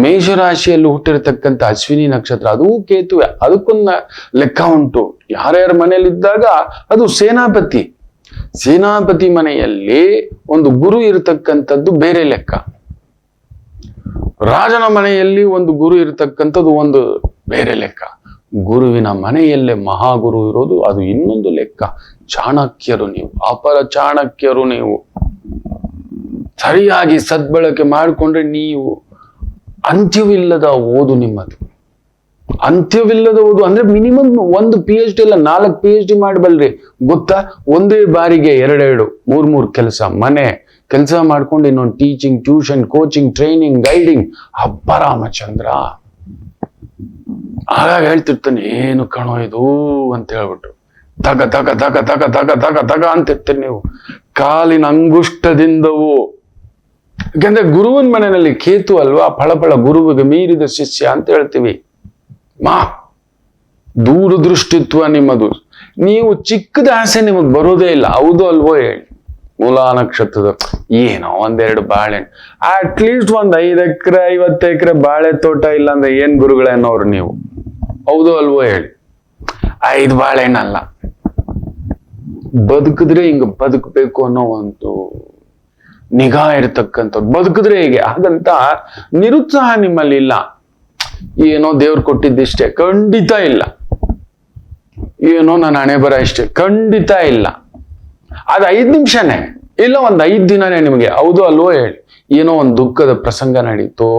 Speaker 1: ಮೇಷರಾಶಿಯಲ್ಲಿ ಹುಟ್ಟಿರತಕ್ಕಂಥ ಅಶ್ವಿನಿ ನಕ್ಷತ್ರ, ಅದು ಕೇತುವೆ, ಅದಕ್ಕೊಂದು ಲೆಕ್ಕ ಉಂಟು. ಯಾರ್ಯಾರ ಮನೆಯಲ್ಲಿದ್ದಾಗ ಅದು ಸೇನಾಪತಿ, ಸೇನಾಪತಿ ಮನೆಯಲ್ಲಿ ಒಂದು ಗುರು ಇರತಕ್ಕಂಥದ್ದು ಬೇರೆ ಲೆಕ್ಕ. ರಾಜನ ಮನೆಯಲ್ಲಿ ಒಂದು ಗುರು ಇರತಕ್ಕಂಥದ್ದು ಒಂದು ಬೇರೆ ಲೆಕ್ಕ. ಗುರುವಿನ ಮನೆಯಲ್ಲೇ ಮಹಾಗುರು ಇರೋದು ಅದು ಇನ್ನೊಂದು ಲೆಕ್ಕ. ಚಾಣಕ್ಯರು ನೀವು, ಅಪರ ಚಾಣಕ್ಯರು ನೀವು. ಸರಿಯಾಗಿ ಸದ್ಬಳಕೆ ಮಾಡಿಕೊಂಡ್ರೆ ನೀವು ಅಂತ್ಯವಿಲ್ಲದ ಓದು ನಿಮ್ಮದು. ಅಂತ್ಯವಿಲ್ಲದ ಓದು ಅಂದ್ರೆ ಮಿನಿಮಮ್ ಒಂದು PhD ಇಲ್ಲ 4 PhD ಮಾಡಬಲ್ರಿ, ಗೊತ್ತಾ? ಒಂದೇ ಬಾರಿಗೆ 2 3 ಕೆಲಸ, ಮನೆ ಕೆಲಸ ಮಾಡ್ಕೊಂಡು ಇನ್ನೊಂದು teaching, tuition, coaching, training, guiding. ಹಬ್ಬ ರಾಮಚಂದ್ರ ಆಗಾಗ ಹೇಳ್ತಿರ್ತಾನೆ, ಏನು ಕಣೋ ಇದು ಅಂತ ಹೇಳ್ಬಿಟ್ಟು ತಗ ತಗ ತಗ ತಗ ತಗ ತಗ ತಗ ಅಂತಿರ್ತೀರಿ ನೀವು, ಕಾಲಿನ ಅಂಗುಷ್ಟದಿಂದವು. ಯಾಕಂದ್ರೆ ಗುರುವಿನ ಮನೆಯಲ್ಲಿ ಕೇತು ಅಲ್ವಾ, ಫಳಫಳ ಗುರುವಿಗೆ ಮೀರಿದ ಶಿಷ್ಯ ಅಂತ ಹೇಳ್ತೀವಿ. ದೂರದೃಷ್ಟಿತ್ವ ನಿಮ್ಮದು. ನೀವು ಚಿಕ್ಕದ ಆಸೆ ನಿಮಗ್ ಬರೋದೇ ಇಲ್ಲ, ಹೌದು ಅಲ್ವೋ ಹೇಳಿ? ಮೂಲಾ ನಕ್ಷತ್ರದ ಏನೋ 1-2 ಬಾಳೆಹಣ್ಣು, ಅಟ್ಲೀಸ್ಟ್ 5 ಎಕರೆ 50 ಎಕರೆ ಬಾಳೆ ತೋಟ ಇಲ್ಲ ಅಂದ್ರೆ ಏನ್ ಗುರುಗಳೇನೋರು ನೀವು, ಹೌದು ಅಲ್ವೋ ಹೇಳಿ? 5 ಬಾಳೆಹಣ್ಣಲ್ಲ, ಬದುಕಿದ್ರೆ ಹಿಂಗ ಬದುಕಬೇಕು ಅನ್ನೋ ಒಂದು ನಿಗಾ ಇರತಕ್ಕಂಥವ್ರು, ಬದುಕಿದ್ರೆ ಹೇಗೆ ಹಾಗಂತ ನಿರುತ್ಸಾಹ ನಿಮ್ಮಲ್ಲಿ ಇಲ್ಲ. ಏನೋ ದೇವ್ರು ಕೊಟ್ಟಿದ್ದಿಷ್ಟೇ, ಖಂಡಿತ ಇಲ್ಲ. ಏನೋ ನನ್ನ ಹಣೆ ಬರ ಇಷ್ಟೇ, ಖಂಡಿತ ಇಲ್ಲ. ಅದು 5 ನಿಮಿಷನೇ ಇಲ್ಲ, 5 ದಿನನೇ ನಿಮಗೆ, ಹೌದು ಅಲ್ವೋ ಹೇಳಿ? ಏನೋ ಒಂದು ದುಃಖದ ಪ್ರಸಂಗ ನಡೀತು,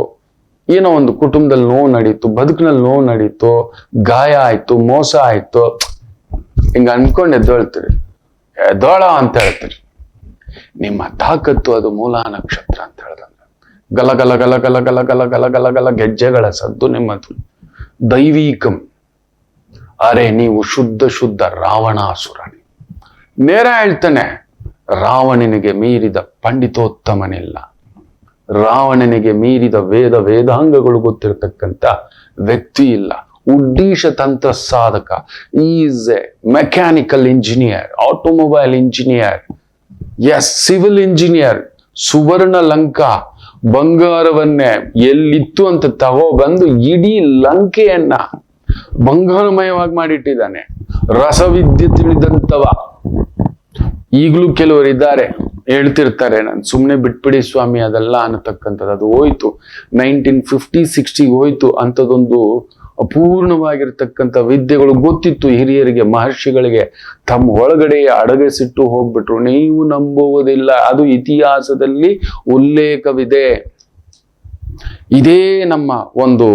Speaker 1: ಏನೋ ಒಂದು ಕುಟುಂಬದಲ್ಲಿ ನೋವು ನಡೀತು, ಬದುಕಿನಲ್ಲಿ ನೋವು ನಡೀತು, ಗಾಯ ಆಯ್ತು, ಮೋಸ ಆಯ್ತು, ಹಿಂಗ ಅನ್ಕೊಂಡು ಎದ್ದೊಳ್ತೀರಿ, ಎದ್ದೋಳ ಅಂತ ಹೇಳ್ತೀರಿ. ನಿಮ್ಮ ತಾಕತ್ತು ಅದು ಮೂಲಾ ನಕ್ಷತ್ರ ಅಂತ ಹೇಳ್ದಂಗ. ಗಲ ಗಲ ಗಲ ಗಲ ಗಲ ಗಲ ಗಲ ಗಲ ಗಲ ಗೆಜ್ಜೆಗಳ ಸದ್ದು ನಿಮ್ಮದು. ದೈವೀಕಂ. ಅರೆ ನೀವು ಶುದ್ಧ ರಾವಣಾಸುರ. ನೇರ ಹೇಳ್ತಾನೆ, ರಾವಣನಿಗೆ ಮೀರಿದ ಪಂಡಿತೋತ್ತಮನಿಲ್ಲ, ರಾವಣನಿಗೆ ಮೀರಿದ ವೇದಾಂಗಗಳು ಗೊತ್ತಿರತಕ್ಕಂಥ ವ್ಯಕ್ತಿ ಇಲ್ಲ. ಉದ್ದೀಶ ತಂತ್ರ ಸಾಧಕ, is a mechanical engineer, automobile engineer, as civil engineer. ಸುವರ್ಣ ಲಂಕಾ ಬಂಗಾರವನ್ನೇ ಎಲ್ಲಿತ್ತು ಅಂತ ತಗೋಬಂದು ಇಡೀ ಲಂಕೆಯನ್ನ ಬಂಗಾರಮಯವಾಗಿ ಮಾಡಿಟ್ಟಿದ್ದಾನೆ. ರಸವಿದ್ಯೆ ತಿಳಿದಂತವ. ಈಗಲೂ ಕೆಲವರು ಇದ್ದಾರೆ, ಹೇಳ್ತಿರ್ತಾರೆ, ನಾನು ಸುಮ್ಮನೆ ಬಿಟ್ಬಿಡಿ ಸ್ವಾಮಿ ಅದೆಲ್ಲ ಅನ್ನತಕ್ಕಂಥದ್ದು. ಅದು ಹೋಯ್ತು, 1950-60 ಹೋಯ್ತು. ಅಂಥದ್ದೊಂದು ಅಪೂರ್ಣವಾಗಿರ್ತಕ್ಕಂಥ ವಿದ್ಯೆಗಳು ಗೊತ್ತಿತ್ತು ಹಿರಿಯರಿಗೆ, ಮಹರ್ಷಿಗಳಿಗೆ. ತಮ್ಮ ಒಳಗಡೆ ಅಡಗಿಸಿಟ್ಟು ಹೋಗ್ಬಿಟ್ರು. ನೀವು ನಂಬುವುದಿಲ್ಲ, ಅದು ಇತಿಹಾಸದಲ್ಲಿ ಉಲ್ಲೇಖವಿದೆ. ಇದೇ ನಮ್ಮ ಒಂದು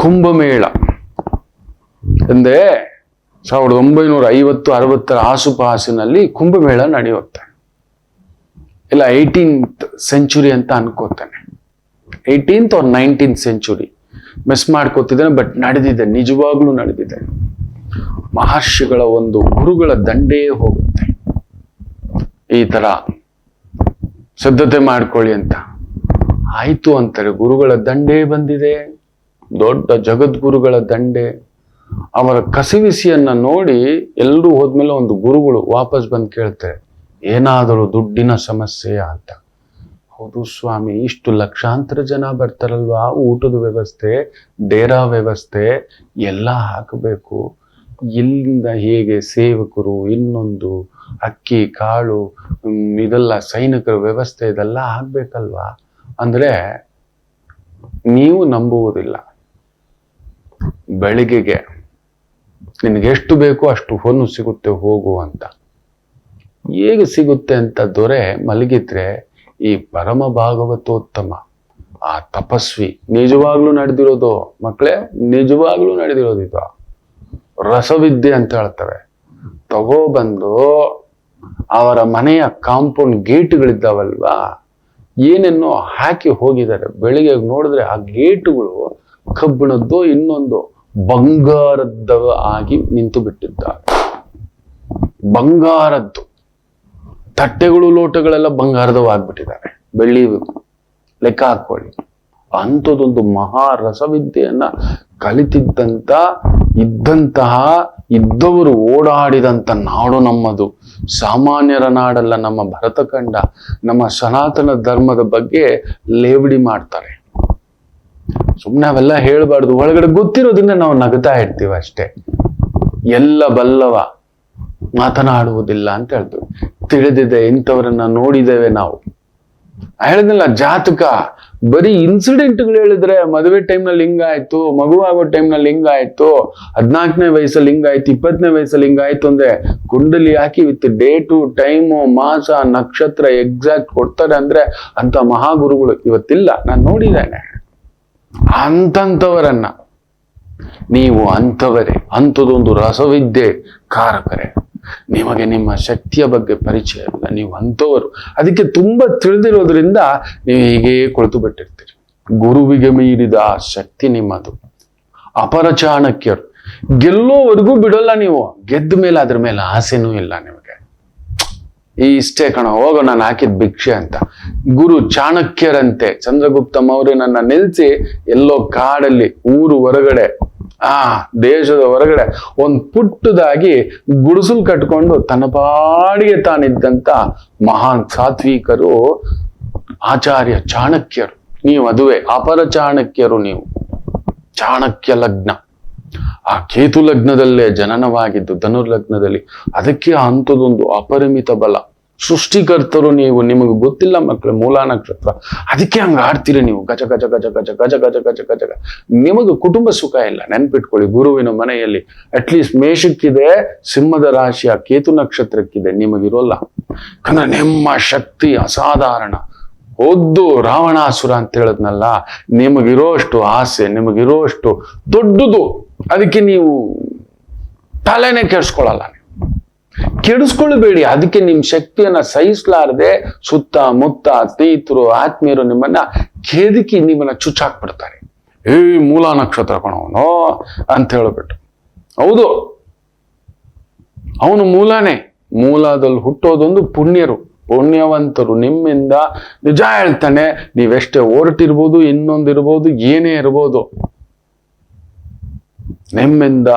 Speaker 1: ಕುಂಭಮೇಳ ಅಂದ್ರೆ 1950-60 ಆಸುಪಾಸಿನಲ್ಲಿ ಕುಂಭಮೇಳ ನಡೆಯುತ್ತೆ. ಇಲ್ಲ 18th ಸೆಂಚುರಿ ಅಂತ ಅನ್ಕೋತಾನೆ, 18th or 19th century, miss ಮಾಡ್ಕೋತಿದ್ದಾನೆ. ಬಟ್ ನಡೆದಿದೆ, ನಿಜವಾಗ್ಲೂ ನಡೆದಿದೆ. ಮಹರ್ಷಿಗಳ ಒಂದು ಗುರುಗಳ ದಂಡೇ ಹೋಗುತ್ತೆ. ಈ ತರ ಸಿದ್ಧತೆ ಮಾಡ್ಕೊಳ್ಳಿ ಅಂತ ಆಯ್ತು ಅಂತಾರೆ. ಗುರುಗಳ ದಂಡೇ ಬಂದಿದೆ, ದೊಡ್ಡ ಜಗದ್ಗುರುಗಳ ದಂಡೆ. ಅವರ ಕಸಿವಿಸಿಯನ್ನ ನೋಡಿ ಎಲ್ಲರೂ ಹೋದ್ಮೇಲೆ ಒಂದು ಗುರುಗಳು ವಾಪಸ್ ಬಂದು ಕೇಳ್ತಾರೆ, ಏನಾದರೂ ದುಡ್ಡಿನ ಸಮಸ್ಯೆಯಾ ಅಂತ. ಹೌದು ಸ್ವಾಮಿ, ಇಷ್ಟು ಲಕ್ಷಾಂತರ ಜನ ಬರ್ತಾರಲ್ವಾ, ಊಟದ ವ್ಯವಸ್ಥೆ, ಡೇರಾ ವ್ಯವಸ್ಥೆ ಎಲ್ಲ ಹಾಕಬೇಕು, ಎಲ್ಲಿಂದ ಹೇಗೆ ಸೇವಕರು, ಇನ್ನೊಂದು ಅಕ್ಕಿ ಕಾಳು, ಇದೆಲ್ಲ ಸೈನಿಕರ ವ್ಯವಸ್ಥೆ, ಇದೆಲ್ಲ ಆಗ್ಬೇಕಲ್ವಾ ಅಂದ್ರೆ ನೀವು ನಂಬುವುದಿಲ್ಲ. ಬೆಳಿಗ್ಗೆಗೆ ನಿನಗೆ ಎಷ್ಟು ಬೇಕೋ ಅಷ್ಟು ಹೊನ್ನು ಸಿಗುತ್ತೆ ಹೋಗು ಅಂತ. ಹೇಗೆ ಸಿಗುತ್ತೆ ಅಂತ ದೊರೆ ಮಲಗಿದ್ರೆ ಈ ಪರಮ ಭಾಗವತೋತ್ತಮ ಆ ತಪಸ್ವಿ ನಿಜವಾಗ್ಲೂ ನಡೆದಿರೋದು ಮಕ್ಕಳೇ, ನಿಜವಾಗ್ಲೂ ನಡೆದಿರೋದು ಇದು ರಸವಿದ್ಯೆ ಅಂತ ಹೇಳ್ತವೆ. ತಗೋಬಂದು ಅವರ ಮನೆಯ ಕಾಂಪೌಂಡ್ ಗೇಟ್ಗಳಿದ್ದಾವಲ್ವಾ, ಏನೇನೋ ಹಾಕಿ ಹೋಗಿದ್ದಾರೆ. ಬೆಳಿಗ್ಗೆ ನೋಡಿದ್ರೆ ಆ ಗೇಟುಗಳು ಕಬ್ಬಿಣದ್ದು ಇನ್ನೊಂದು ಬಂಗಾರದ್ದು ಆಗಿ ನಿಂತು ಬಿಟ್ಟಿದ್ದಾರೆ. ಬಂಗಾರದ್ದು ತಟ್ಟೆಗಳು ಲೋಟಗಳೆಲ್ಲ ಬಂಗಾರದವು ಆಗ್ಬಿಟ್ಟಿದ್ದಾರೆ. ಬೆಳ್ಳಿ ಲೆಕ್ಕ ಹಾಕೊಳ್ಳಿ. ಅಂಥದ್ದೊಂದು ಮಹಾ ರಸವಿದ್ಯೆಯನ್ನ ಕಲಿತಿದ್ದಂತ ಇದ್ದವರು ಓಡಾಡಿದಂತ ನಾಡು ನಮ್ಮದು. ಸಾಮಾನ್ಯರ ನಾಡಲ್ಲ ನಮ್ಮ ಭರತಖಂಡ. ನಮ್ಮ ಸನಾತನ ಧರ್ಮದ ಬಗ್ಗೆ ಲೇವಡಿ ಮಾಡ್ತಾರೆ. ಸುಮ್ಮನೆ ಅವೆಲ್ಲ ಹೇಳ್ಬಾರ್ದು, ಒಳಗಡೆ ಗೊತ್ತಿರೋದನ್ನ ನಾವು ನಗ್ತಾ ಇರ್ತೀವಿ ಅಷ್ಟೇ. ಎಲ್ಲ ಬಲ್ಲವ ಮಾತನಾಡುವುದಿಲ್ಲ ಅಂತ ಹೇಳ್ತೀವಿ. ತಿಳಿದಿದೆ, ಇಂಥವರನ್ನ ನೋಡಿದ್ದೇವೆ ನಾವು. ಹೇಳಿದ್ನಲ್ಲ, ಜಾತಕ ಬರೀ ಇನ್ಸಿಡೆಂಟ್ಗಳು ಹೇಳಿದ್ರೆ ಮದುವೆ ಟೈಮ್ನಲ್ಲಿ ಹಿಂಗಾಯ್ತು, ಮಗುವಾಗೋ ಟೈಮ್ನಲ್ಲಿ ಹಿಂಗಾಯ್ತು, 14ನೇ ವಯಸ್ಸಲ್ಲಿ ಹಿಂಗಾಯ್ತು, 20ನೇ ವಯಸ್ಸಲ್ಲಿ ಹಿಂಗಾಯ್ತು ಅಂದ್ರೆ ಕುಂಡಲಿ ಹಾಕಿ ವಿತ್ ಡೇಟು ಟೈಮು ಮಾಸ ನಕ್ಷತ್ರ ಎಕ್ಸಾಕ್ಟ್ ಕೊಡ್ತಾರೆ ಅಂದ್ರೆ ಅಂತ ಮಹಾಗುರುಗಳು ಇವತ್ತಿಲ್ಲ. ನಾನು ನೋಡಿದ್ದೇನೆ ಅಂತವರನ್ನ. ನೀವು ಅಂಥವರೇ, ಅಂಥದೊಂದು ರಸವಿದ್ಯೆ ಕಾರಕರೇ. ನಿಮಗೆ ನಿಮ್ಮ ಶಕ್ತಿಯ ಬಗ್ಗೆ ಪರಿಚಯ ಇಲ್ಲ, ನೀವು ಅಂಥವರು. ಅದಕ್ಕೆ ತುಂಬಾ ತಿಳಿದಿರೋದ್ರಿಂದ ನೀವು ಹೀಗೆ ಕೊಳ್ತು ಬಿಟ್ಟಿರ್ತೀರಿ. ಗುರುವಿಗೆ ಮೀರಿದ ಆ ಶಕ್ತಿ ನಿಮ್ಮದು. ಅಪರ ಚಾಣಕ್ಯರು, ಗೆಲ್ಲೋವರೆಗೂ ಬಿಡೋಲ್ಲ ನೀವು. ಗೆದ್ದ ಮೇಲೆ ಅದ್ರ ಮೇಲೆ ಆಸೆನೂ ಇಲ್ಲ ನಿಮಗೆ. ಇಷ್ಟೇ ಕಣ, ಹೋಗೋ ನಾನು ಹಾಕಿದ ಭಿಕ್ಷೆ ಅಂತ. ಗುರು ಚಾಣಕ್ಯರಂತೆ ಚಂದ್ರಗುಪ್ತ ಮೌರ್ಯನನ್ನ ನಿಲ್ಸಿ ಎಲ್ಲೋ ಕಾಡಲ್ಲಿ ಊರು ಹೊರಗಡೆ ದೇಶದ ಹೊರಗಡೆ ಒಂದು ಪುಟ್ಟದಾಗಿ ಗುಡಿಸಲು ಕಟ್ಕೊಂಡು ತನ್ನ ಪಾಡಿಗೆ ತಾನಿದ್ದಂತ ಮಹಾನ್ ಸಾತ್ವಿಕರು ಆಚಾರ್ಯ ಚಾಣಕ್ಯರು. ನೀವು ಅದುವೇ ಅಪರ ಚಾಣಕ್ಯರು. ನೀವು ಚಾಣಕ್ಯ ಲಗ್ನ, ಆ ಕೇತು ಲಗ್ನದಲ್ಲೇ ಜನನವಾಗಿದ್ದು, ಧನುರ್ಲಗ್ನದಲ್ಲಿ. ಅದಕ್ಕೆ ಅಂಥದೊಂದು ಅಪರಿಮಿತ ಬಲ. ಸೃಷ್ಟಿಕರ್ತರು ನೀವು. ನಿಮಗೆ ಗೊತ್ತಿಲ್ಲ ಮಕ್ಕಳು ಮೂಲಾ ನಕ್ಷತ್ರ, ಅದಕ್ಕೆ ಹಂಗ ಆಡ್ತೀರಿ ನೀವು. ಗಜ ಗಜ ಗಜ ಗಜ ಗಜ ಗಜ ಗಜ ಗಜ ಗಜ. ನಿಮಗೆ ಕುಟುಂಬ ಸುಖ ಇಲ್ಲ, ನೆನ್ಪಿಟ್ಕೊಳ್ಳಿ. ಗುರುವಿನ ಮನೆಯಲ್ಲಿ ಅಟ್ಲೀಸ್ಟ್ ಮೇಷಕ್ಕಿದೆ, ಸಿಂಹದ ರಾಶಿಯ ಕೇತು ನಕ್ಷತ್ರಕ್ಕಿದೆ, ನಿಮಗಿರೋಲ್ಲ. ಯಾಕಂದ್ರೆ ನಿಮ್ಮ ಶಕ್ತಿ ಅಸಾಧಾರಣ. ಒದ್ದು ರಾವಣಾಸುರ ಅಂತ ಹೇಳದ್ನಲ್ಲ, ನಿಮಗಿರೋಷ್ಟು ಆಸೆ, ನಿಮಗಿರೋಷ್ಟು ದೊಡ್ಡದು. ಅದಕ್ಕೆ ನೀವು ತಲೆನೇ ಕೆಡಿಸ್ಕೊಳ್ಳಲ್ಲ. ಕೆಡಿಸ್ಕೊಳ್ಬೇಡಿ. ಅದಕ್ಕೆ ನಿಮ್ ಶಕ್ತಿಯನ್ನ ಸಹಿಸಲಾರದೆ ಸುತ್ತಮುತ್ತ ಸ್ನೇಹಿತರು ಆತ್ಮೀಯರು ನಿಮ್ಮನ್ನ ಕೆದಕಿ ನಿಮ್ಮನ್ನ ಚುಚ್ಚಾಕ್ಬಿಡ್ತಾರೆ. ಮೂಲಾ ನಕ್ಷತ್ರ ಕಣವನು ಅಂತ ಹೇಳ್ಬಿಟ್ಟು. ಹೌದು, ಅವನು ಮೂಲಾನೇ. ಮೂಲದಲ್ಲಿ ಹುಟ್ಟೋದೊಂದು ಪುಣ್ಯರು, ಪುಣ್ಯವಂತರು. ನಿಮ್ಮಿಂದ ನಿಜ ಹೇಳ್ತಾನೆ, ನೀವೆಷ್ಟೇ ಹೊರಟಿರ್ಬೋದು, ಇನ್ನೊಂದಿರ್ಬೋದು, ಏನೇ ಇರ್ಬೋದು, ನಿಮ್ಮಿಂದ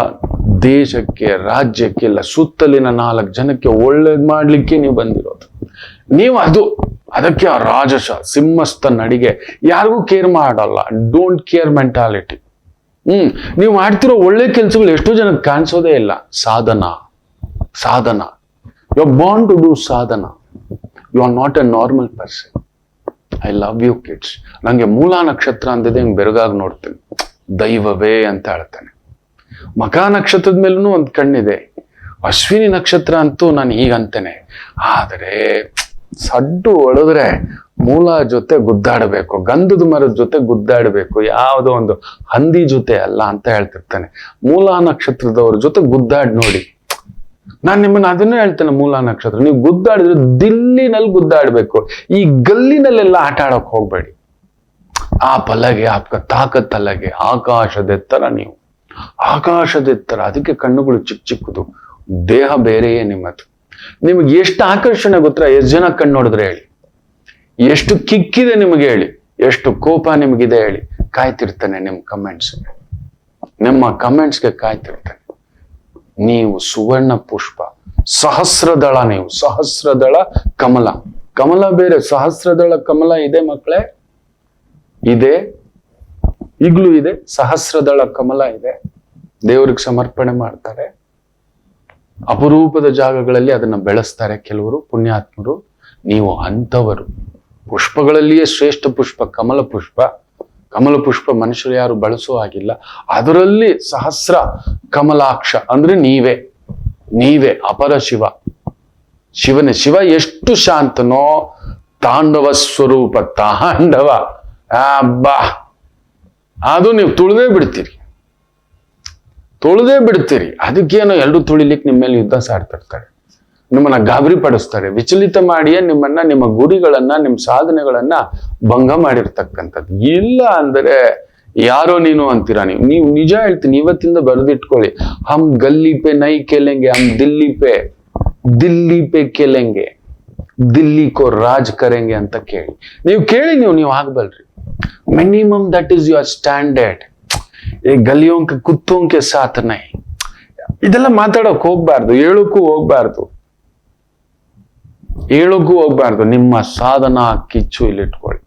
Speaker 1: ದೇಶಕ್ಕೆ, ರಾಜ್ಯಕ್ಕೆ, ಇಲ್ಲ ಸುತ್ತಲಿನ 4 ಜನಕ್ಕೆ ಒಳ್ಳೇದ್ ಮಾಡ್ಲಿಕ್ಕೆ ನೀವು ಬಂದಿರೋದು. ನೀವು ಅದಕ್ಕೆ ಆ ರಾಜಸ ಸಿಂಹಸ್ಥ ನಡಿಗೆ. ಯಾರಿಗೂ ಕೇರ್ ಮಾಡಲ್ಲ, ಡೋಂಟ್ ಕೇರ್ ಮೆಂಟಾಲಿಟಿ. ನೀವು ಮಾಡ್ತಿರೋ ಒಳ್ಳೆ ಕೆಲ್ಸಗಳು ಎಷ್ಟೋ ಜನಕ್ಕೆ ಕಾಣಿಸೋದೇ ಇಲ್ಲ. ಸಾಧನ, you are born to do ಸಾಧನ. You are not a normal person. I love you kids. ನಂಗೆ ಮೂಲಾ ನಕ್ಷತ್ರ ಅಂದಿದೆ, ಹಿಂಗ್ ಬೆರಗಾಗಿ ನೋಡ್ತೀನಿ, ದೈವವೇ ಅಂತ ಹೇಳ್ತಾನೆ. ಮಖ ನಕ್ಷತ್ರದ ಮೇಲೂ ಒಂದು ಕಣ್ಣಿದೆ. ಅಶ್ವಿನಿ ನಕ್ಷತ್ರ ಅಂತೂ ನಾನು ಹೀಗಂತೇನೆ. ಆದರೆ ಸಡ್ಡು ಹೊಡೆದ್ರೆ ಮೂಲ ಜೊತೆ ಗುದ್ದಾಡಬೇಕು, ಗಂಧದ ಮರದ ಜೊತೆ ಗುದ್ದಾಡಬೇಕು, ಯಾವುದೋ ಒಂದು ಹಂದಿ ಜೊತೆ ಅಲ್ಲ ಅಂತ ಹೇಳ್ತಿರ್ತಾನೆ. ಮೂಲಾ ನಕ್ಷತ್ರದವ್ರ ಜೊತೆ ಗುದ್ದಾಡಿ ನೋಡಿ. ನಾನು ನಿಮ್ಮನ್ನ ಅದನ್ನೇ ಹೇಳ್ತೇನೆ. ಮೂಲಾ ನಕ್ಷತ್ರ ನೀವು ಗುದ್ದಾಡಿದ್ರೆ ದಿಲ್ಲಿನಲ್ಲಿ ಗುದ್ದಾಡ್ಬೇಕು, ಈ ಗಲ್ಲಿನಲ್ಲೆಲ್ಲ ಆಟ ಆಡೋಕ್ ಹೋಗ್ಬೇಡಿ. ಆ ಪಲಗೆ ಆಪ್ಕ ತಾಕತ್ ಅಲ್ಲಗೆ ಆಕಾಶದೆತ್ತರ. ನೀವು ಆಕಾಶದೆತ್ತರ. ಅದಕ್ಕೆ ಕಣ್ಣುಗಳು ಚಿಕ್ಕದು, ದೇಹ ಬೇರೆಯೇ ನಿಮ್ಮದು. ನಿಮಗೆ ಎಷ್ಟು ಆಕರ್ಷಣೆ ಗೊತ್ತಾ? ಎಷ್ಟು ಜನ ಕಣ್ಣು ನೋಡಿದ್ರೆ ಹೇಳಿ. ಎಷ್ಟು ಕಿಕ್ಕಿದೆ ನಿಮಗೆ ಹೇಳಿ. ಎಷ್ಟು ಕೋಪ ನಿಮಗಿದೆ ಹೇಳಿ. ಕಾಯ್ತಿರ್ತಾನೆ ನಿಮ್ ಕಮೆಂಟ್ಸ್. ನಿಮ್ಮ ಕಮೆಂಟ್ಸ್ಗೆ ಕಾಯ್ತಿರ್ತೇನೆ. ನೀವು ಸುವರ್ಣ ಪುಷ್ಪ, ಸಹಸ್ರದಳ, ನೀವು ಸಹಸ್ರದಳ ಕಮಲ. ಕಮಲ ಬೇರೆ, ಸಹಸ್ರದಳ ಕಮಲ ಇದೆ ಮಕ್ಕಳೇ, ಇದೆ, ಈಗಲೂ ಇದೆ. ಸಹಸ್ರದಳ ಕಮಲ ಇದೆ, ದೇವರಿಗೆ ಸಮರ್ಪಣೆ ಮಾಡ್ತಾರೆ. ಅಪರೂಪದ ಜಾಗಗಳಲ್ಲಿ ಅದನ್ನ ಬೆಳೆಸ್ತಾರೆ ಕೆಲವರು ಪುಣ್ಯಾತ್ಮರು. ನೀವು ಅಂಥವರು. ಪುಷ್ಪಗಳಲ್ಲಿಯೇ ಶ್ರೇಷ್ಠ ಪುಷ್ಪ ಕಮಲ ಪುಷ್ಪ. ಕಮಲ ಪುಷ್ಪ ಮನುಷ್ಯರು ಯಾರು ಬಳಸೋ ಹಾಗಿಲ್ಲ. ಅದರಲ್ಲಿ ಸಹಸ್ರ ಕಮಲಾಕ್ಷ ಅಂದ್ರೆ ನೀವೇ ಅಪರ ಶಿವ. ಶಿವನೇ. ಶಿವ ಎಷ್ಟು ಶಾಂತನೋ, ತಾಂಡವ ಸ್ವರೂಪ, ತಾಂಡವ. ಅಬ್ಬಾ, ಅದು ನೀವು ತುಳಿದೇ ಬಿಡ್ತೀರಿ. ಅದಕ್ಕೇನೋ ಎಲ್ಲರೂ ತುಳಿಲಿಕ್ಕೆ ನಿಮ್ಮ ಮೇಲೆ ಯುದ್ಧ ಸಾಡ್ತಿರ್ತಾರೆ, ನಿಮ್ಮನ್ನ ಗಾಬರಿ ಪಡಿಸ್ತಾರೆ, ವಿಚಲಿತ ಮಾಡಿಯೇ ನಿಮ್ಮನ್ನ, ನಿಮ್ಮ ಗುರಿಗಳನ್ನ, ನಿಮ್ಮ ಸಾಧನೆಗಳನ್ನ ಭಂಗ ಮಾಡಿರ್ತಕ್ಕಂಥದ್ದು. ಇಲ್ಲ ಅಂದರೆ ಯಾರೋ ನೀನು ಅಂತೀರಾ. ನೀವು ನಿಜ ಹೇಳ್ತೀನಿ, ಇವತ್ತಿಂದ ಬರೆದಿಟ್ಕೊಳ್ಳಿ. ಹಮ್ ಗಲ್ಲಿ ಪೆ ನೈ ಕೇಲೆಂಗೆ, ಹಮ್ ದಿಲ್ಲಿ ಪೆ ಕೇಲೆಂಗೆ, ದಿಲ್ಲಿ ಕೋ ರಾಜ್ ಕರೆಂಗೆ ಅಂತ ಕೇಳಿ. ನೀವು ಆಗ್ಬಲ್ರಿ. Minimum that is your standard. ಗಲಿಯೋಂ ಕೆ ಕುತ್ತೋಂ ಕೆ ಸಾಥ್ ನೈ. ಇದೆಲ್ಲ ಮಾತಾಡೋಕ್ ಹೋಗ್ಬಾರ್ದು, ಹೇಳಕ್ಕೂ ಹೋಗ್ಬಾರ್ದು. ನಿಮ್ಮ ಸಾಧನಾ ಕಿಚ್ಚು ಇಲ್ಲಿಟ್ಕೊಳ್ಳಿ.